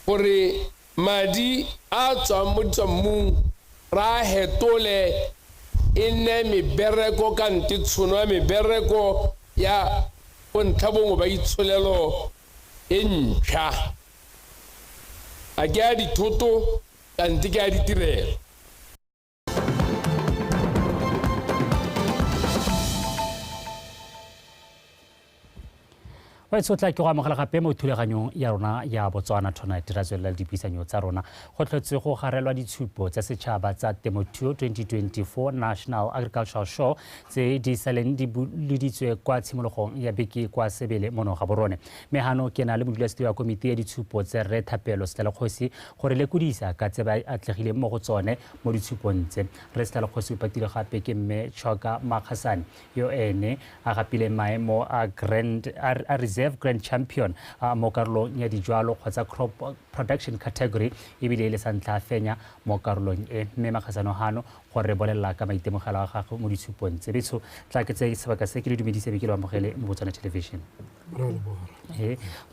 [SPEAKER 10] gore madi a tswang mo ditswammung ra hetole e nne mebereko kante tshono ya mebereko ya bontlhabongwe ba itsholelo e ntšha a ke a dithoto kante ke a ditirelo
[SPEAKER 1] wa tsotla ke go amogela gape mo thulaganyong ya rona ya Botswana Tonight ra tswelela dipuisanyo tsa rona go tlhotse go garelwa ditshupo tsa setšhaba tsa temothuo 2024 National Agricultural Show tse di saleng di buleditswe kwa tshimologong ya beke kwa Sebele mono ga borone megano ke na le modulasetilo wa komiti ya ditshupo tse Re Thapelo Setlhalekgosi gore lekudisa ka tse ba atlegile mo go tsone mo ditshupong tse Re Setlhalekgosi o patile gape ke mme Choka Makhasane yo ene a gapile maemo a Reserve Grand Champion mo karolong ya dijwalo kgotsa crop production category ebile le santla fenya mo karolong e mme Makhasane hano gore bolela ka maitemogelo a gagwe mo ditshupong tse betso tla ke tse sebaka se ke le dumedise be ke le amogele mo Botswana Television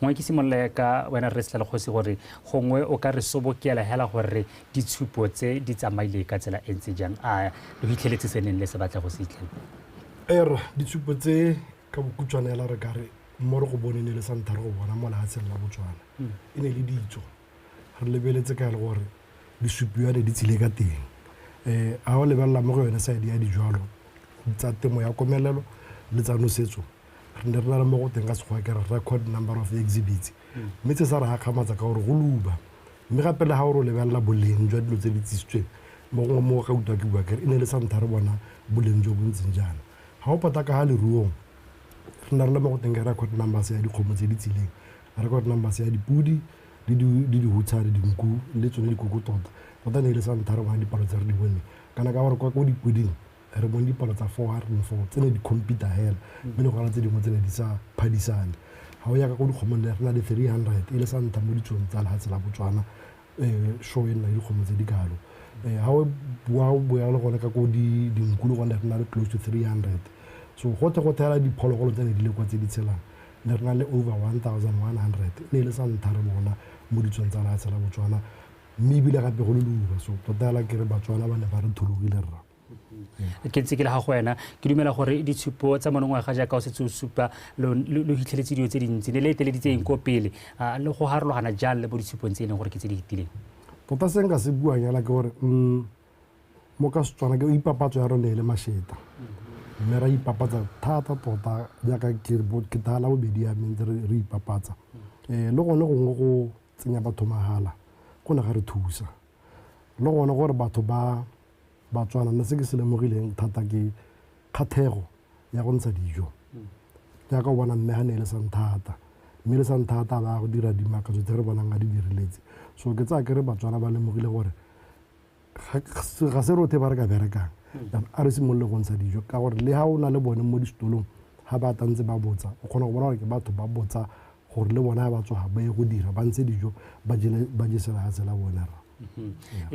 [SPEAKER 1] ngwe ke simolla ka wena Re Setlhalekgosi gore gongwe o ka re sobokela hela gore ditshupo tse di tsamaile ka tsela e ntse jang a le hitlheletse seneng le se batla go se hitlhela
[SPEAKER 13] ditshupo tse ka bokutswanela re ka re mo re go bonene le santha re go bona mo lehatsheng la Botswana e ne le ditso re lebeletse ka le gore di supiwa di tsile ka teng a o lebella mo go yone side ya dijwalo tsa temo ya komelelo le tsa nosetso re ne re na le mo go teng ka segwa ke record number of exhibits mme tse sa re gakgamatsa ka gore go luba mme gape le ga o re lebella boleng jwa dilo tse di tsisitsweng mo ga utlwa ke bua kere e ne le santha re bona boleng jo bo ntseng jaana ga o pata ka ga leruong re na re le mo go teng record numbers ya dikgomo tse di tsileng record numbers ya dipudi le dihutsa le dinku le tsone dikoko tota ne le santha re bona dipalo tse re di bone kana ka gore kwa dipuding re bone dipalo tsa 404 tse ne di computer hela mme le gona tse dingwe tse ne di sa phadisane ga o ya ka go dikgomo le re na le 300 e le santha mo ditsong tsa lehatshe la Botswana show e nna le dikgomo tse di kalo ga o boya le gone ka ko dinku le gone re na le close to 300 so gote go thela diphologolo tse ne di le kwa tse di tshelang le re na le over 1100 ne le santha re bona mo ditsong tsa lehatshe la Botswana mme ebile gape go le luba so totala ke re Batswana ba ne ba re thulogile rra
[SPEAKER 1] ke ntse ke le ga go wena ke dumela gore ditshupo tsa monongwe ga jaaka o setse o supa lo hitlheletse dilo tse dintsi ne le eteleditseng ko pele le go harologana jang le mo ditshupong tse e leng gore ke tse di hitileng
[SPEAKER 13] tota se nka se buang yala ke gore mo ka Setswana ke ipapatso ya rone le masheta mme ra ipapatsa thata tota jaaka ke tala bobedi ya mme re ipapatsa le gone gongwe go tsenya batho mahala go ne ga re thusa le gone gore batho ba Batswana nna se ke se lemogileng thata ke kgathego ya go ntsha dijo jaaka o bona mme ga ne le santhata mme le santhata ba go dira dimakatso tse re bonang ga di diriletse so ke tsaya ke re Batswana ba lemogile gore ga se rothe ba re ka berekang a re simolole go ntsha dijo ka gore le ga o na le bone mo distolong ga ba tantse ba botsa o kgona go bona gore ke batho ba botsa gore le bona ba tswa ba ye go dira ba ntse dijo ba jesela ga tsela bone ra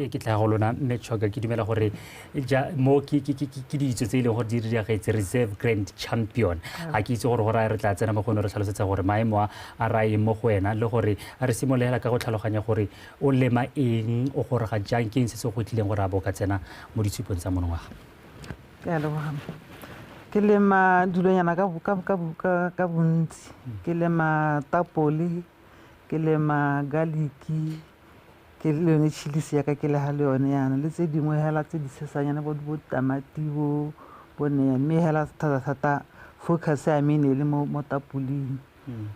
[SPEAKER 1] ke tla go lona mme Choka ke dumela gore mo ke ditso tse e leng gore di diragetse Reserve Grand Champion a ke itse gore go raya re tla tsena mo go ne re tlhalosetsa gore maemo a rae mo go wena le gore a re simolela ka go tlhaloganya gore o lema eng o gore ga jang ke eng se se go tlileng gore a bo ka tsena mo ditshupong tsa monongwaga
[SPEAKER 14] ke a leboga ke lema dilonyana ka bontsi ke lema tapole ke lema garlic ke le yone chilisi ya ka ke le ha le yone yana le tse dingwe hela tse di sesanyana bo tamati bo bone mme hela thata focus ya mine le mo tapoling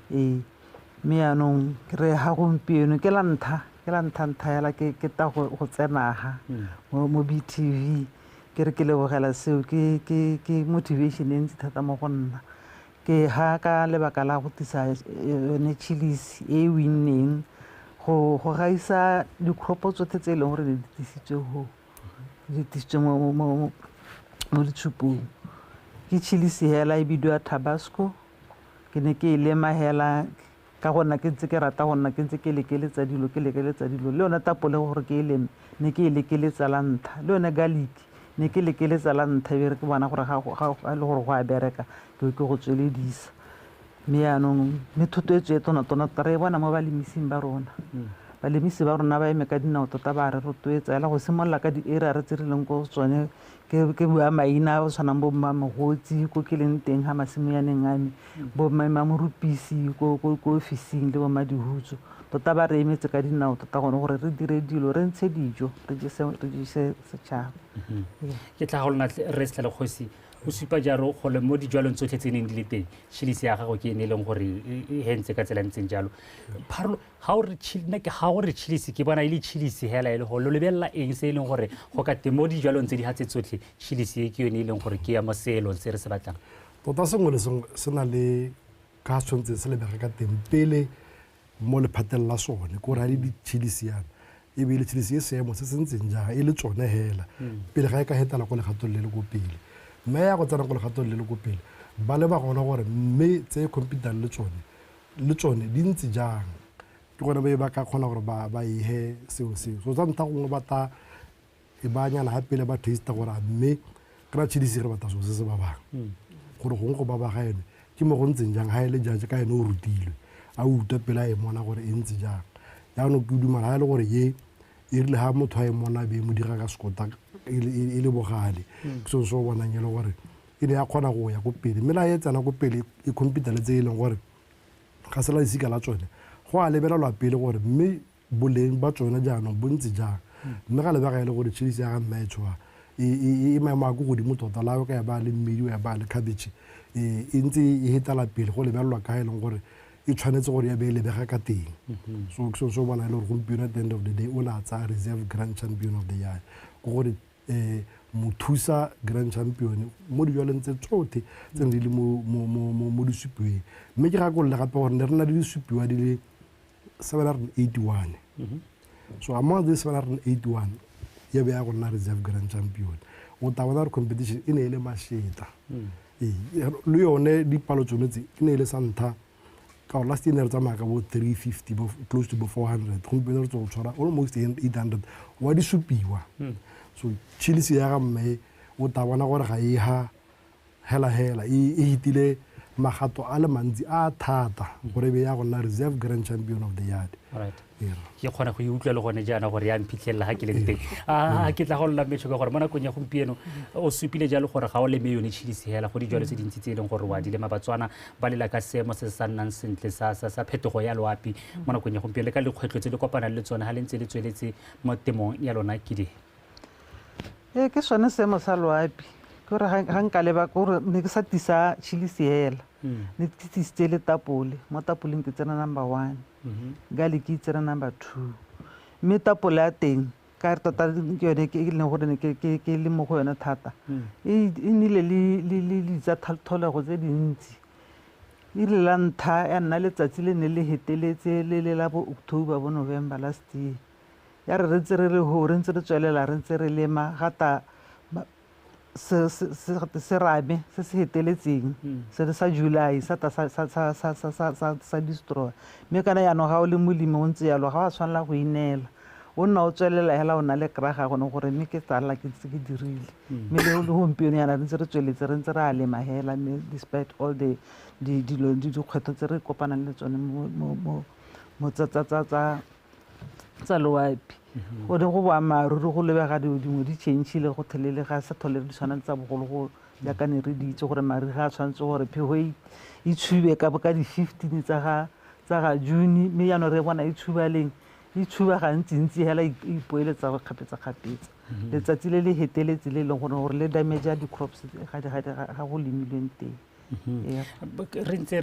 [SPEAKER 14] mme yanong ke re ha gompieno ke la ntha hela ke ta go tsenaga mo BTV ke re ke lebogela seo ke motivation e ntsi thata mo go nna ke ha ka lebaka la go tisa yone Chili's e winneng go gaisa dikropo tsotlhe tse e leng gore di tisitswe mo ditshupong ke Chili's hela e bidiwa Tabasco ke ne ke e lema hela ka gona ke ntse ke rata gona ke ntse ke lekeletsa dilo le yona tapole gore ke e leme ne ke e lekeletsa la ntlha le yone garlic ne ke lekeletsa la ntlha be re ke bona gore ga le gore go a bereka ke go tsweledisa mme yaanong mme thotloetso e tona-tona re e bona mo balemising ba rona balemisi ba rona ba eme ka dinao tota ba re rotloetsa hela go simolola ka di-area re tse re leng ko tsone ke bua maina a go tshwanang bo mmamogotsi ko ke leng teng ga masimo yaneng ame bo mamorupisi ko ofising le bo madihutso tota ba re emetse ka dinao tota gone gore re dire dilo re ntshe dijo re jese setšhaba
[SPEAKER 1] ke tla golona re se le kgosi o supa jaro go le mo dijwalong tsotlhe tse neng di le teng Chili's ya gago ke ene leng gore e hentse ka tsela ntseng jalo pharolo ha o re Chili's ke bona ile Chili's hela ile go lo lebella eng se leng gore go ka temo dijwalong tse di hatse tsotlhe Chili's e ke yone e leng gore ke ya maselo se re se batlang
[SPEAKER 13] tota sengwe le sengwe se na le ka tshwanetse se lebega ka teng pele mo lephateng la sone ko ra le di-Chili's yana e be le Chili's e seemo se se ntseng jaga e le tsone hela pele ga e ka hetela go legatong le le ko pele mme ya go tsena go legatong le le ko pele ba le ba gona gore mme tse computang le tsone di ntse jang ke gone ba ka kgona gore ba ihe seo so tsa ntlha gongwe ba ta e banyana ga pele ba taste gore mme kry-a Chili's re batla seo se se ba bang gore gongwe go ba ba ga ene ke mo go ntseng jang ga e le jaje ka ene o rutilwe a utlwa pele a e mona gore e ntse jang yaanong ke dumela ga e le gore ye e rile ga motho a e mona be mo dira ka sekota e le bogale ke seo se o bonang e le gore e ne ya kgona go ya ko pele mme la e tsena ko pele e computer le tse e leng gore ga se la isika la tsone go a lebelelwa pele gore mme boleng ba tsone jaanong bo ntse jang mme ga lebega e le gore Chili's ya ga mmaetshwa e maemo a ko godimo tota la ka ya ba le mmedi ya ba le cabbage e ntse e hetela pele go lebelelwa ka e leng gore e tshwanetse gore ya be e lebega ka teng so bona e le gore gompieno at the end of the day o na tsa reserve grand champion of the year go gore mothusa grand champion mo dijwaleng tse tsotlhe tse di le mo disupiweng mme ke gakolola gape gore ne re na le disupiwa di le 781 so among the 781 ya be ya go nna reserve grand champion o ta bona gore competition e ne e le mašeta le yone dipalo tsone tse e ne e le sa ntlha ka gore last year ne re tsamaya ka bo 350 close to bo 400 gompieno re tse go tshwara almost 800 wa disupiwa so Chili's ya ga mme o ta bona gore ga e ha hela e hitile magato a le mantsi a thata gore be ya go nna reserve grand champion of the year
[SPEAKER 1] ke kgona go utlwa le gone jaana gore ya mphitlhelela ga ke leng teng a ke tla go lla metšho ka gore mo nakong ya gompieno o supile jalo gore ga o leme yone Chili's hela go dijwalo tse dintsi tse e leng gore wa di lema Batswana ba lela ka seemo se se sa nnang sentle sa phetogo ya loapi mo nakong ya gompieno le ka lekgwetlho tse le kopanang le tsone ga le ntse le tsweletse mo temong ya lona ke di
[SPEAKER 14] ke sone seemo sa loapi ke gore ga nka leba gore ne ke sa tisa Chili's hela ne ke tisitse le tapole mo tapoleng ke tsena number 1 garlic ke tsena number 2 mme tapole ya teng ka re tota ke yone ke leng gore ke le mo go yone thata e nnile le tsa tholego tse dintsi e rile la ntlha ya nna letsatsi le ne le heteletse le la bo October bo November last year ya re ntse re le ho re ntse re tswelela re ntse re lema gata se rame se se heteletseng se sa July sa destroy mme kana ya no ga o le molemi o ntse yalo ga wa tshwanela go inela o nna o tswelela hela o na le kraga gone gore mme ke tsala ke tse ke dirile mme le gompieno yana re ntse re tsweletse re ntse re a lema hela mme despite all the dilo di kgwetho tse re kopanang le tsone mo tsa loapi go ne go boammaaruri go lebega dingwe di changile go thelele ga sa tlhole di tshwana tsa bogologolo jaaka ne re di itse gore mari ga a tshwanetse gore phego e tshube ka di 15 tsa ga June mme yana re bona e tshubaleng e tshuba ga ntsi hela ipoeletsa go kgapetsa letsatsi le le heteletse le leng gore le damage ya di-crops ga go lemilweng teng
[SPEAKER 1] re ntse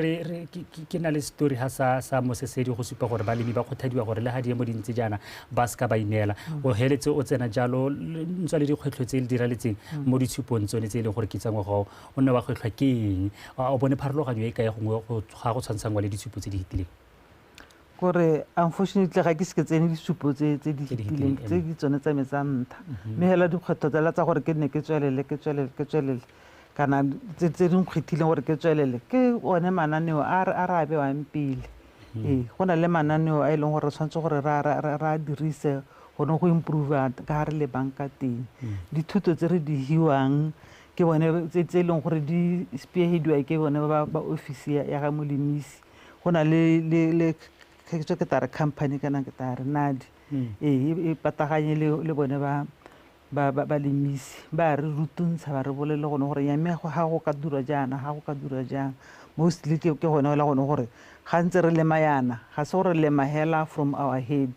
[SPEAKER 1] ke na le story ha sa Mosesedi go supa gore balemi ba kgothadiwa gore le ha di mo dintse jana ba ska ba inela o heletse o tsena jalo ntse le dikgwetlho tse le diraletseng mo ditshupong tsone tse le gore ke tsangwa go o nne wa kgwetlhwa ke eng o bone pharologanyo e kae gongwe go ga go tshwantshangwa le ditshupo tse di hitileng
[SPEAKER 14] kore unfortunately ga ke se ke tsene ditshupo tse di hitileng tse di tsone tsa metsanta mme hela dikgwetlho tsa gore ke ne ke tswelele kana tse ding kgethileng gore ke tswelele ke one mananeo a re a bewang pele go na le mananeo a e leng gore re tshwanetse gore ra dirise gone go improve ka re le banka teng dithuto tse re di hiwang ke bone tse e leng gore di spearheadiwa ke bone ba ofisi ya ga molemisi go na le ke tare company kana ke tare nadi e pataganye le bone ba lemisi ba re rutuntsha ba re bolele gone gore yame ga go ka dura jana mostly ke gone la gone gore ga ntse re lema yana ga se gore lema hela from our head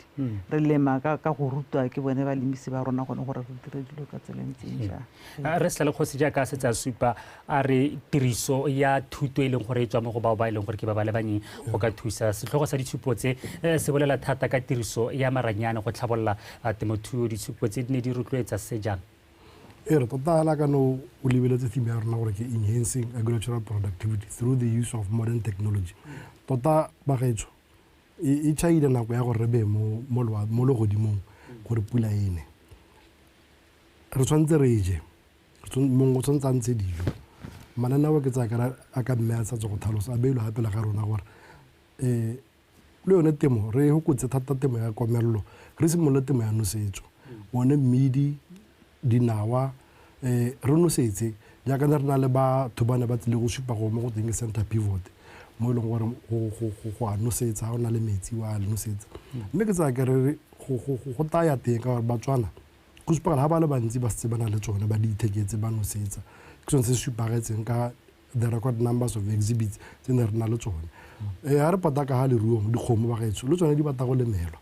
[SPEAKER 14] re lema ka go rutwa ke bone ba lemisi ba rona gone gore re dire dilo ka tselentseng ja
[SPEAKER 1] re sala le kgosi jaaka se tsa supa a re tiriso ya thuto e leng gore e tswa mo go bao ba e leng gore ke ba le banyeng go ka thusa setlhogo sa ditshupo tse se bolela thata ka tiriso ya maranyane go tlhabolla temothuo ditshupo tse di ne di rotloetsa se jang
[SPEAKER 13] re tota la ka no o lebeletse theme ya rona gore ke enhancing agricultural productivity through the use of modern technology tota bagaetsho e tšhaile nako ya gore re be mo le godimong gore pula ene re tshwanetse re je mongwe o tshwanetse a ntse dijo mananeo ke tsaya a ka mme a sa tswa go tlhalosa a beilwe gape le ga rona gore le yone temo re hokotse thata temo ya komelelo re simolole temo ya nosetso one mmidi dinawa re nosetse jaaka ne re na le batho ba ne ba tlile go supa go mo go teng center pivot mo e leng gore go a nosetsa ga o na le metsi wa le nosetsa mme ke tsaya ke re go taya teng ka gore batswana go supagala ga ba le bantsi ba setse ba na le tsone ba di itheketse ba nosetsa ke sone se supagetseng ka the record numbers of exhibits tse ne re na le tsone ga re pata ka ga leruong dikgomo ba gaetso le tsone di bata go lemelwa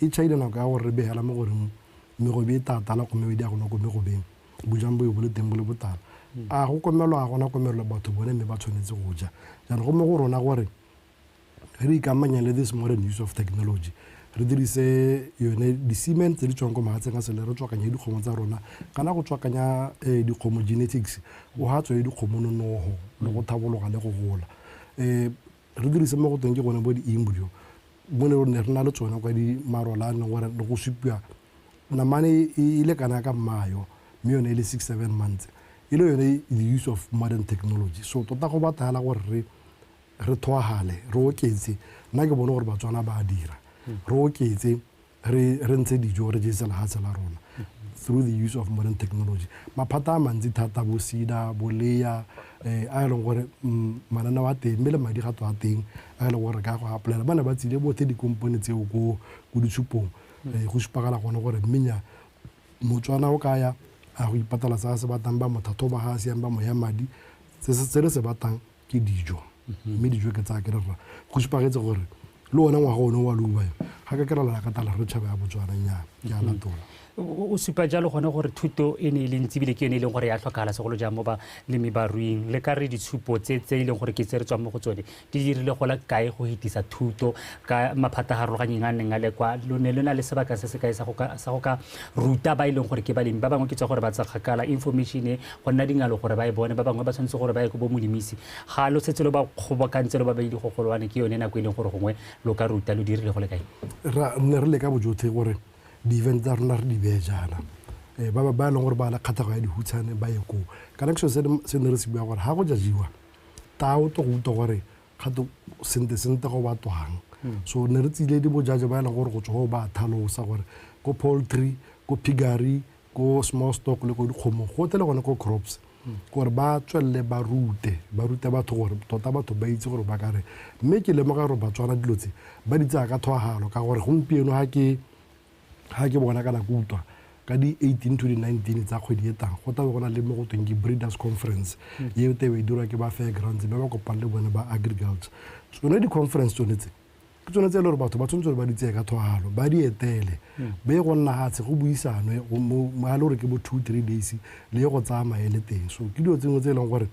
[SPEAKER 13] e tšhaile nako ya gore re begela mo goreng megobe e tatala go mebedi ya gona ko megobeng bojang bo e bo le teng bo le botala a go komelwa a gona komelwa batho bone mme ba tshwanetse go ja jaanong go mo go rona gore re ikamanya le this modern use of technology re dirise yone di-cement tse di tswang ko magatsheng a sele re tswakanya dikgomo tsa rona kana go tswakanya dikgomo genetics o ga tswe dikgomo nonogo le go thabologa le go gola re dirise mo go teng ke gone bo di-embryo bone re na le tsone kwa di marolane gore le go supiwa namane e le kana ka mayo mme yone e le 6-7 months e le yone the use of modern technology so tota go batala gore re thoagale re oketse nna ke bone gore batswana ba dira re oketse re ntshe dijo re jese lehatshe la rona through the use of modern technology maphata a mantsi thata bo sida bo leya a e leng gore mananeo a teng mme le madi gato a teng a e leng gore ka go applyela ba ne ba tsile bothe dikompone tseo ko ditshupong go supagala gone gore mmenya motswana o kaya a go ipatala sa se batang ba mothatho ba ga siang ba mo ya madi se re se batang ke dijo mme dijo ke tsaya ke re go supagetse gore le ona ngwaga one wa luba ga ka kera la ka tala re tšhaba ya botswana nya ke a latola
[SPEAKER 1] o supa jalo gone gore thuto e ne e leng tsebile ke yone e leng gore ya tlhokagala segolo jang mo balemi ba ruing le ka re ditshupo tse e leng gore ke tse re tswang mo go tsone di dirile gola kae go hitisa thuto ka maphata a garologanyeng a neng a le kwa lo ne le na le sebaka se se kae sa go ka ruta ba e leng gore ke balemi ba bangwe ke tswa gore ba tsa kgakala information e go nna dingalo gore ba e bone ba bangwe ba tshwanetse gore ba ye ko bo molemisi ga lo setse lo ba kgobokantse lo ba beidi go golwane ke yone nako e leng gore gongwe lo ka ruta lo dirile go le kae
[SPEAKER 13] ne re le ka bojotlhe gore di-event tsa rona re di beye jana ba e leng gore ba le kgatlhago ya dihutshane ba ye koo kana ke seo se ne re se bua gore ga go jajiwa tao to go utlwa gore gato sente go ba twang so ne re tsile di bojaje ba e leng gore go tswa go ba thalosa gore ko poultry ko piggery ko small stock le ko dikgomo go tele gone ko crops gore ba tswelele ba rute batho gore tota batho ba itse gore ba kare mme ke lemoga gore batswana dilo tse ba di tsaya ka thoagalo ka gore gompieno ga ke bona kana ke utlwa ka di-18 to di-19 tsa kgwedi e tang go tabe go na le mo go tweng ke breeders conference eo tebe e dirwa ke ba fairgrounds ba ba kopang le bone ba agriculture tsone di-conference tsone tse ke tsone tse e le gore batho ba tshwanetse gore ba di tseye ka thoagalo ba di etele be go nna gatshe go buisanwe ga le gore ke bo 2-3 days le go tsaya maele teng so ke dilo tsengwe tse e leng gore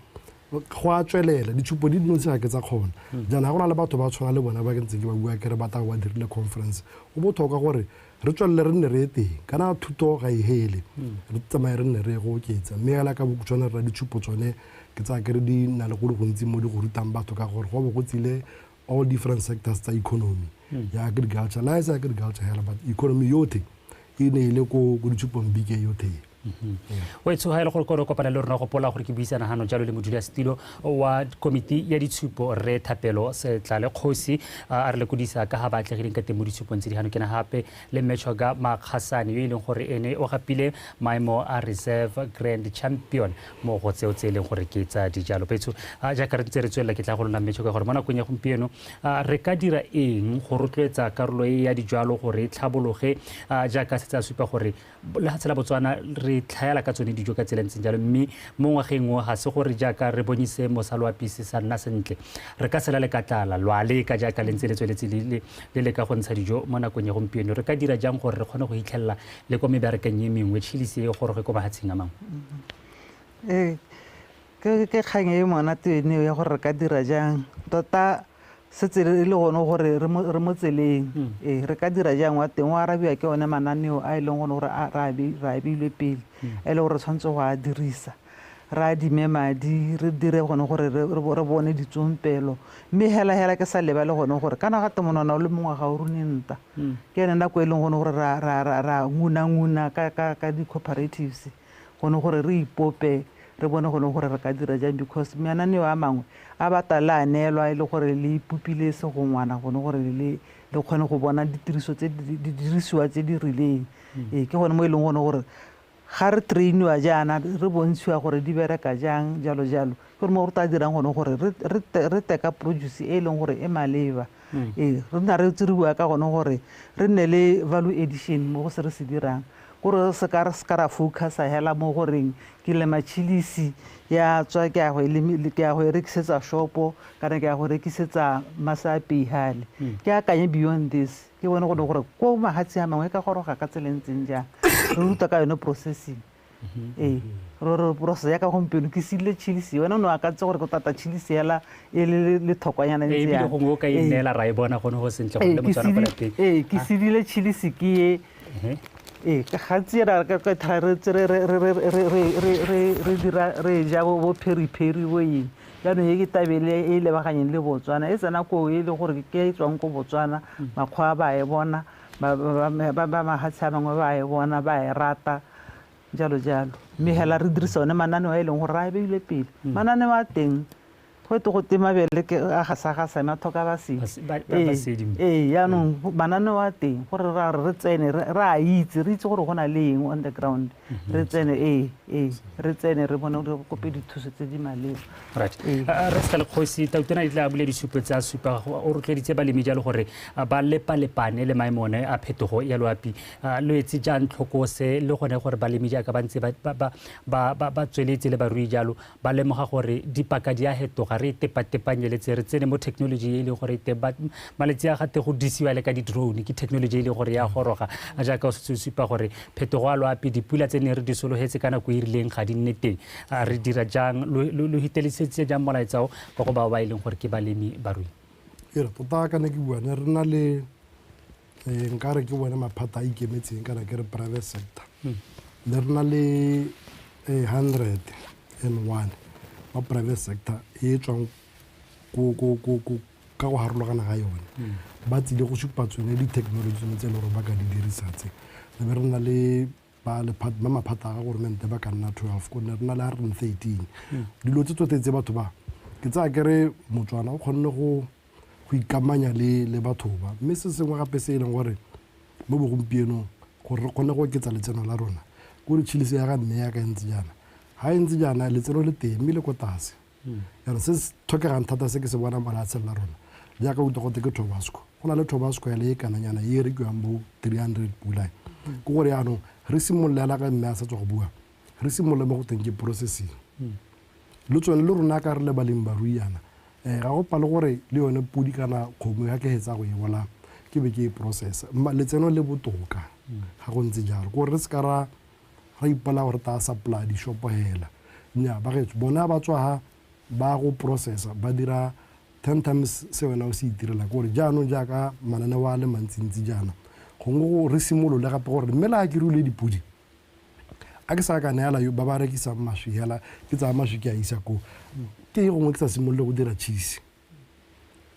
[SPEAKER 13] go a tswelela ditšhupo di dinotse ga ke tsa kgona jaana go na le batho ba tshwana le bona ba ke ntse ke ba bua ke re ba tago ba dirile conference go botlhokwa gore re tswelele re nne re ye teng kana thuto ga e hele re tsamaye re nne re ye go oketsa mme fela ka bokhutswane re ditšhupo tsone ke tsaya ke re di na le go le gontsi mo di go rutang batho ka gore go bo go tsile all different sectors tsa economy ya agriculture la isa agriculture hela but economy yote e ne ile ko ditšhupong bike yote
[SPEAKER 1] o etso ha ile go go kopana le rona go pola gore ke buisana hano jalo le modulasetilo wa komiti ya ditshupo re Thapelo Setlale Kgosi a re le kodisa ka ha batlegileng ka temo ditshupong tse di hano ke na hape le Metshoga Makgasane yo ileng gore ene o gapile maemo a reserve grand champion mo go tseo tse leng gore ke tsa dijalo petso ja ka re ntse re tswela ke tla go lona Metshoga gore mona kwenye gompieno re ka dira eng go rotloetsa karolo ya dijalo gore tlhabologe ja ka se tsa supa gore le ha tsela Botswana re tlhaela ka tsone dijo ka tsela ntseng jalo mme mo ngwageng o ga se gore jaaka re bonise mosalo wa pise sa nna sentle re ka sela le ka tlala lwa le ka jaaka le ntse le tsweletse le ka go ntsha dijo mo nakong ya gompieno re ka dira jang gore re kgone go itlhella le ko meberekeng ye mengwe tšhilisi e gore go mahatsheng a mangwe
[SPEAKER 14] ke kgang e monate ene ya gore re ka dira jang tota setse le gone gore re mo tseleng re ka dira jang wa teng wa arabiwa ke one mananeo a e leng gore ra beilwe pele a e le gore tshwanetse go a dirisa ra dime madi re dire gone gore re bone ditsompelo mme hela ke sa leba le gone gore kana ga temonana o le mongwaga o runenta ke ene nako e leng gone gore ra nguna ka di-cooperatives gone gore re ipope re bone gone gore re ka dira jang because mananeo a mangwe a batla le a neelwa e le gore le ipopile se go ngwana gone gore le kgone go bona ditiriso tse di dirisiwa tse di rileng ke gone mo e leng gone gore ga re trainiwa jaana re bontshiwa gore di bereka jang jalo ke gore mo re tla dirang gone gore re teka produce e leng gore e maleba re na re tsiriwa ka gone gore re nne le value addition mo go se re se dirang gore se ka ra focusa hela mo goreng ke lema chilisi ya tswa ke a go rekisetsa shopo kana ke a go rekisetsa masapi hale ke a kanye beyond this ke bone gore ko mahatsi a mangwe ka goroga ka tselentseng ja re ruta ka yone processing re process ya ka gompieno ke sile chilisi wena no aka tse gore go tata chilisi hela e le thokwanyana ntse ya
[SPEAKER 1] go go ka inela ra e bona gone go sentle go le motsana go lateng
[SPEAKER 14] ke sidile chilisi ke ka gatsi ra ka thare re ja bo pheri bo eng jaanong e ke tabele e lebaganyeng le Botswana e tsena ko e le gore ke tswang ko Botswana makgwa ba e bona ba mahatsi a mangwe ba e bona ba e rata jalo mme hela re dirisa one mananeo a e leng gore ra e beile pele mananeo a teng go te mabele ke a gasa mathoka ba se yaanong mananeo a teng gore re tsene re a itse gore go na le eng on the ground re tsene re tsene re bone re kope dithuso tse di maleba
[SPEAKER 1] right re ska le Kgosi tautena di tla bule disupo tsa supa o rotloeditse balemi jalo gore ba lepalepane le maemone a phetogo ya loapi lo etse jang tlhokose le gone gore balemi jaaka ba ntse ba tsweletse le barui jalo ba lemoga gore dipaka di a hetoga re tepanyeletse re tsene mo technology e le gore maletsi a gate go disiwa le ka di-drone ke technology e le gore ya goroga jaaka o se supa gore phetogo a loapi dipula tse ne re di sologetse ka nako e rileng ga di nne teng re dira jang lo hitelisetse jang molaetsao ka go ba e leng gore ke balemi barui
[SPEAKER 13] tota kana ke buane re na le nkare ke bone maphata a ikemetseng kana ke re private sector le re na le 101 wa private sector e tswang ka go harologana ga yone ba tsile go supa tsone di-technology tse le gore ba ka di dirisatse le be re na le ba maphata a governmente ba ka nna 12 ko ne re na le 113 dilo tse tsotlhe tse batho ba ke tsaya ke re Motswana o kgonne go ikamanya le batho ba mme se sengwe gape se e leng gore mo bogompienong gore re kgone go oketsa letseno la rona ko ditšhilisi ya ga mme ya ka ntse jaana ga e ntse jaana letseno le teng mme le ko tlase jaanong se se tlhokegang thata se ke se bona molatsheng la rona jaaka o gote ke Tobasco go na le Tobasco ya le e kananyana e rekiwang bo 300 pula ke gore yaanong re simololela ka mme a sa tswa go bua re simolola mo go teng ke processing le tsone le rona ka re le balemi barui yana ga go pale gore le yone pudi kana kgomo ya ke hetsa go e bola ke be ke e process letseno le botoka ga go ntse jalo gore re se ka ra ipala gore ta supply di-shopo hela nya ba getso bona ba tswa ha ba go processa ba dira 10 times se wena o se itirela gore jaanong jaaka mananeo a le mantsintsi jaana gongwe go re simolole gape gore mme la a kerile dipodi a ke sa ka neela yo ba ba rekisang maswi hela ke tsa maswi ke a isa ko ke gongwe ke sa simolole go dira cheese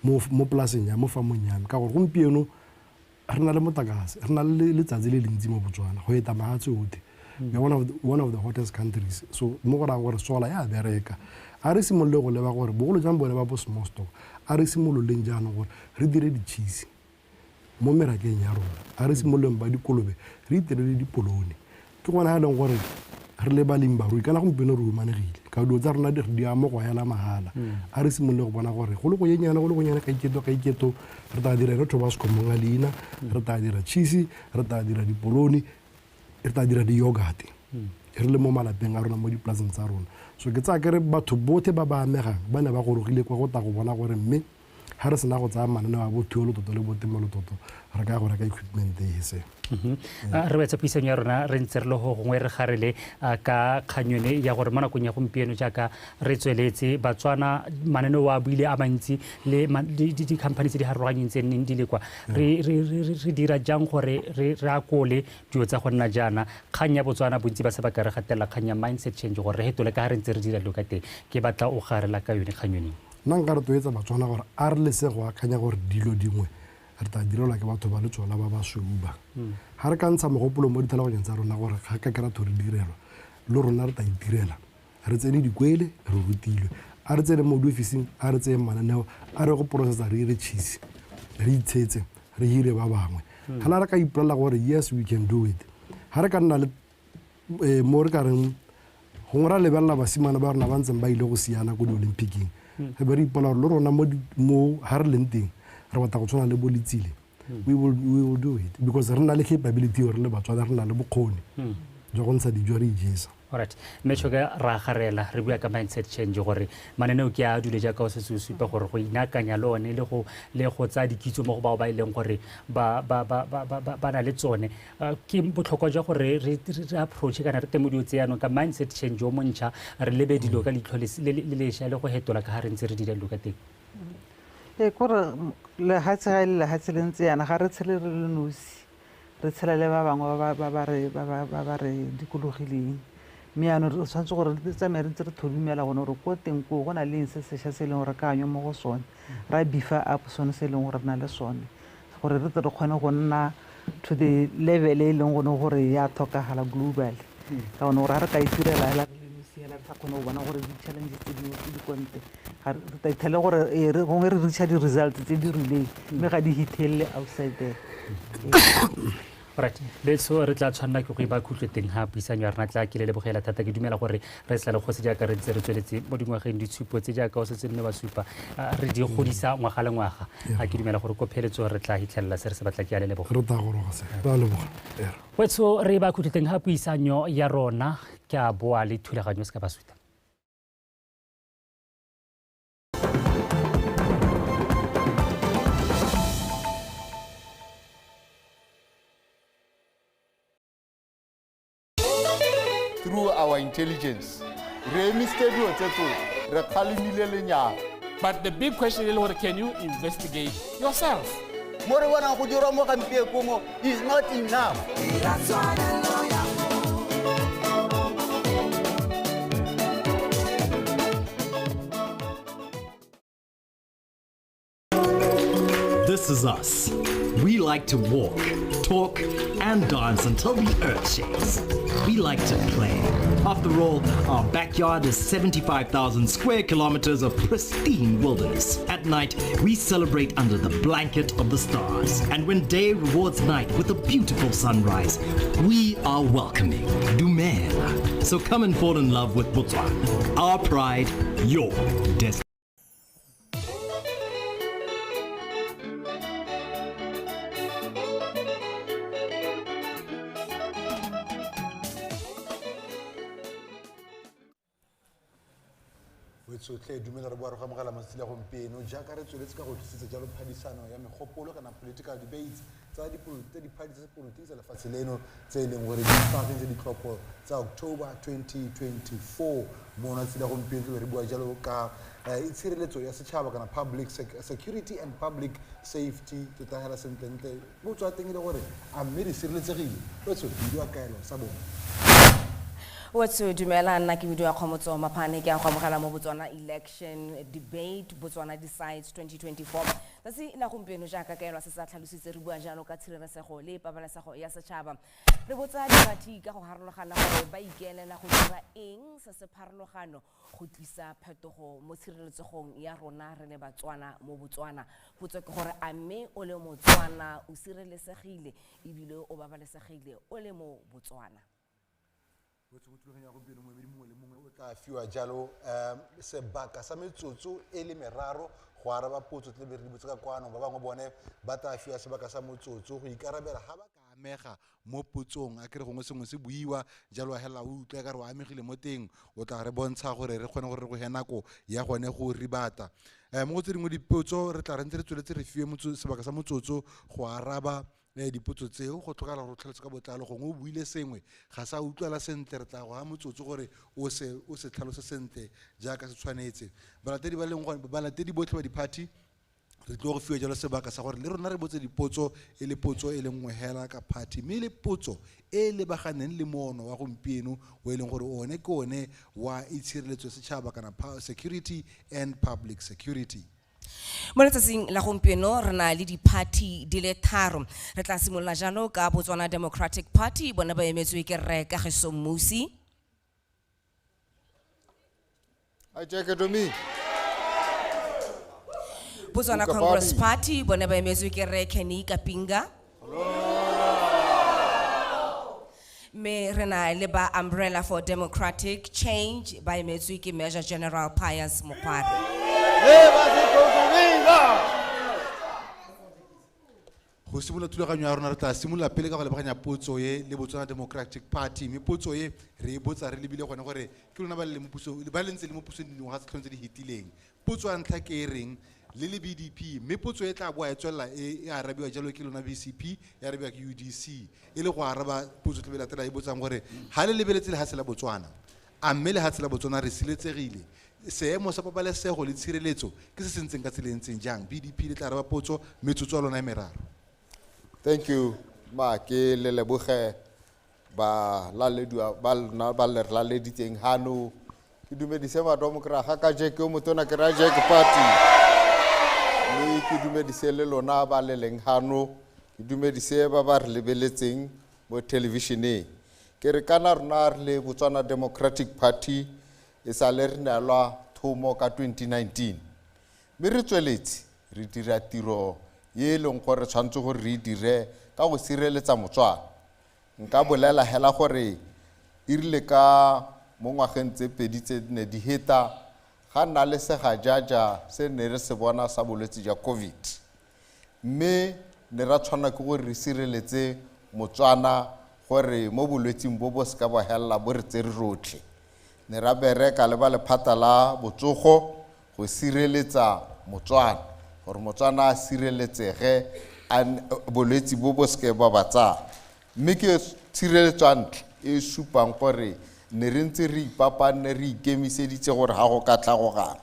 [SPEAKER 13] mo polaseng ya mo famong ya me ka gore gompieno re na le motakase re na le letsatsi le lentsi mo Botswana go eta magatse ote we are one of the hottest countries so mo go raya gore sola ya bereka a re simolole go leba gore bogolo jang bone ba bo small stock a re simololeng jaanong gore re dire di-cheese mo merakeng ya rona a re simololeng ba dikolobe re itirele dipolone ke gona ga leng gore re le balemi barui kana gompieno re humanegile ka dilo tsa rona di amo go ela mahala a re simolole go bona gore go le go nyenyana ka iketo re tla dira retho ba sekomonga leina re tla dira cheese re tla dira dipolone re tla dira di-yogurt re le mo malapeng a rona mo dipolaseng tsa rona so ke tsaya kere batho botlhe ba ba amegang ba ne ba gorogile kwa go tla go bona gore mme ga re sena go tsaya mananeo a bothuo le toto le botemelo toto re ka go reka equipment ese
[SPEAKER 1] re wetsa puisano ya rona re ntse re le go gongwe re garele ka kganyone ya gore mo nakong ya gompieno jaaka re tsweletse Batswana mananeo a buile a mantsi le di-company tse di harologanyeng tse nneng di le kwa re dira jang gore re akole dilo tsa go nna jaana kgang ya Botswana bontsi ba se ba ka re gatelela kgang ya mindset change gore re hetole ka ga re ntse re dira dilo ka teng ke batla o garela ka yone kganyoneng
[SPEAKER 13] nna nka re toetsa Batswana gore a re lese go akanya gore dilo dingwe re tla direlwa ke batho ba le tsona ba ba sweuba ga re ka ntsha mogopolo mo dithaloganyeng tsa rona gore ga ka kera re direlwa le rona re tla itirela re tsene dikwele re rutilwe a re tsene mo diofising a re tseye mananeo a re go processa re ire cheese re itshetse re hire ba bangwe ga la re ka ipolela gore yes we can do it ga re ka nna le mo re ka reng gongwe ra lebelela basimane ba rona ba ntseng ba ile go siana ko di-olympicing ge be re ipola gore le rona mo ga re leng teng re batla go tshwana le boletsile we will do it because re na le capability gore le Batswana re na le bokgoni jwa go ntsha dijo re ijesa
[SPEAKER 1] alright Metshoke ra garela re bua ka mindset change gore mananeo ke a dule jaaka o se se supa gore go inakanya le one le go tsa dikitso mo go bao ba ileng gore ba na le tsone ke botlhokwa jwa gore re approach kana re temo dio tseano ka mindset change o montšha re lebe dilo ka leitlho le lesha le go hetola ka ga re ntse re dira dilo ka teng
[SPEAKER 14] kore lehatse ga le lehatse le ntse yana ga re tshele re le nosi re tshela le ba bangwe ba re dikologileng mme yaanong re tshwanetse gore re tsamaye re ntse re thobimela gone gore ko teng koo go na le eng se sešwa se e leng gore ka anyo mo go sone ra beefa up sone se e leng gore re na le sone gore re tle re kgone go nna to the level e leng gone gore ya tlhokagala global ka gone gore ga re ka itirela hela re le nosi hela re sa kgone go bona gore di-challenges tse dingwe tse di konte re tla ithele gore gongwe re reacha di-results tse di rileng mme ga di hithelele outside there
[SPEAKER 1] right letso re tla tshwanela ke go iba khutlo teng ha puisano ya rena tla ke le lebogela thata ke dumela gore re tla le gose jaaka re ntse re tsweletse mo dingwageng ditshupo tse jaaka o setse nne ba supa re di godisa ngwaga le ngwaga ha ke dumela gore kopheletso re tla hitlhelela se re se batla ke a le leboga
[SPEAKER 13] re tla go roga se ba leboga
[SPEAKER 1] wetso re ba khutlo teng ha puisano ya rona ke a boa le thulaganyo se ka ba suta
[SPEAKER 8] through our intelligence.
[SPEAKER 10] But the big question is, can you investigate yourself?
[SPEAKER 8] Is not enough.
[SPEAKER 15] This is us. We like to walk, talk, and dance until the earth shakes. We like to play. After all, our backyard is 75,000 square kilometers of pristine wilderness. At night, we celebrate under the blanket of the stars. And when day rewards night with a beautiful sunrise, we are welcoming Dumela. So come and fall in love with Botswana. Our pride, your destiny.
[SPEAKER 17] Tsotlhe dumela re boa re go amogela matsatsi a gompieno jaaka re tsweletse ka go tlisetsa jalo phadisano ya megopolo kana political debates tsa dipadi tsa sepolotiki tsa lefatshe leno tse e leng gore di fagentse ditlhopho tsa October 2024 mo na tsela gompieno re bua jalo ka itshireletso ya setšhaba kana public security and public safety to tahela sentle mo tswa teng ile gore a mme di sireletsegile wetso di a kaelo sa bona
[SPEAKER 18] What's dumela nna ke video ya khomotso maphane ke a khomogela mo Botswana election debate Botswana decides 2024 tsi la gompieno jaaka kaelwa se sa tlhalositse re bua jalo ka tshireletsego le pabalesego ya setšhaba re botsa dipati ka go harologana gore ba ikelela go dira eng se se pharologano go tlisa phetogo mo tshireletsegong ya rona re le Batswana mo Botswana botsa ke gore a mme o le Motswana o sireletsegile ebile o babalesegile o le mo Botswana
[SPEAKER 17] o tla fiwa jalo sebaka sa metsotso e le meraro go araba potso tle be re botsa ka kwano ba bangwe bone ba tla fiwa sebaka sa motsotso go ikarabela ga ba ka amega mo potsong a kere gongwe sengwe se buiwa jalo hela o utlwa ka re o amegile mo teng o tla re bontsha gore re kgone gore re go henako ya gone go ribata mo go tse dingwe dipotso re tla re ntse re tsweletse re fiwe sebaka sa motsotso go araba dipotso tseo go tlhokala go tlhalosa ka botlalo gongwe o buile sengwe ga sa utlwala sentle re tla go ga motsotso gore o se tlhalose sentle jaaka se tshwanetse balatedi ba leng gore balatedi botlhe ba diphathi re tlo go fiwa jalo sebaka sa gore le rona re botse dipotso e le potso e le nngwe hela ka party mme le potso e le baganeng le mono wa gompieno o e leng gore one ke one wa itshireletso setšhaba kana security and public security
[SPEAKER 18] mo letsatsing la gompieno re na le di-party di le tharo re tla simolola jalo ka Botswana Democratic Party bona ba emetswe ke Rre Kagiso Mmusi Botswana Congress Party bona ba emetswe ke Rre Kenny Kapinga me re na le ba Umbrella for Democratic Change ba emetswe ke Major General Pius Mokware
[SPEAKER 17] go simolola thulaganyo ya rona re tla simolola pele ka go lebaganya potso ye le Botswana Democratic Party mme potso ye re botsa re lebile gone gore ke lona ba le ntse le mo pusong dingwe ga se tlhontse di hitileng potso ya ntlha ke reng le BDP mme potso e tla boa e tswela e arabiwa jalo ke lona BCP e arabiwa ke UDC e le go araba potso tle belatela e botsang gore ha le lebeletse le ha se la Botswana a mme le ha se la Botswana re siletsegile seemo sa pabalesego le tshireletso ke se sentseng ka tselentseng jang BDP le tla araba potso metsotso ya lona e meraro.
[SPEAKER 8] Thank you ma ke le leboge ba la le la le diteng hano ke dumedise ba domokra ga ka je ke motona ke ra je ke party ni ke dumedise le lona ba le leng hano ke dumedise ba ba re lebeletseng mo televisioneng ke re kana rona re le Botswana Democratic Party e sa le rena lwa thomo ka 2019 me re tsweletse re dira tiro ye leng gore tshwantse gore re dire ka go sireletsa Motswana nka bolela hela gore irile ka mo ngwageng tse pedi tse ne di heta ga nna le segajaja se ne re se bona sa bolwetse ja COVID mme ne ra tshwana ke gore re sireletse Motswana gore mo bolwetseng bo bo ska bo hella bo re tse re rotlhe ne ra bereka le ba lephata la botsogo go sireletsa Motswana gore Motswana a sireletsege bolwetse bo bo ske ba batsa mme ke tshireletswantle e supang gore ne re ntse re ipapane re ikemiseditse gore ga go ka tla go gana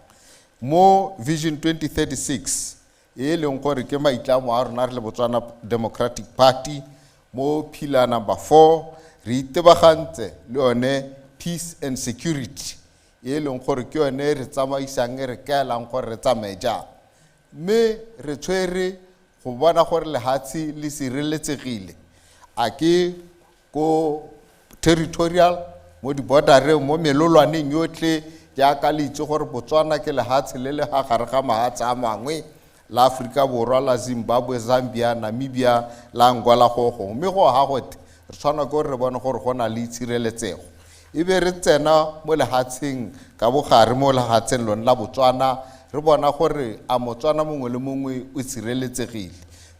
[SPEAKER 8] mo Vision 2036 e leng gore ke maitlamo a rona re le Botswana Democratic Party mo pillar number 4 re itebagantse le one peace and security e leng gore ke yone re tsamaisang re kaelang gore re tsamaeja mme re tshwere go bona gore lehatsi le sireletsegile a ke ko territorial mo di border mo melolwaneng yotlhe ya ka le itse gore Botswana ke lehatsi le le ga gare ga mahatsi a mangwe la Afrika Borwa la Zimbabwe Zambia Namibia la Angola go mme go ha gote re tshwana go re bona gore go na le tshireletsego e be re tsena mo lehatsing ka bogare mo lehatseng lona la Botswana re bona gore a Motswana mongwe le mongwe o tshireletsegile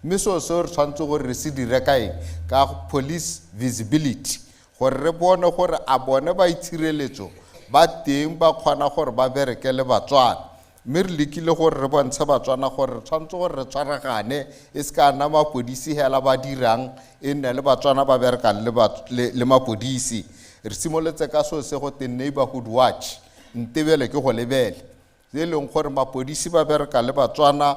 [SPEAKER 8] mme so re tshwantse gore re se dire kae ka police visibility gore re bone gore a bone ba itshireletso ba teng ba kgona gore ba berekele Batswana mme re lekile gore re bontshe batswana gore re tshwanetse gore re tshwaragane e se ka nna mapodisi hela ba dirang e nne le batswana ba berekang le mapodisi re simoletse ka so se go te neighborhood watch ntebele ke go lebele e leng gore mapodisi ba bereka le batswana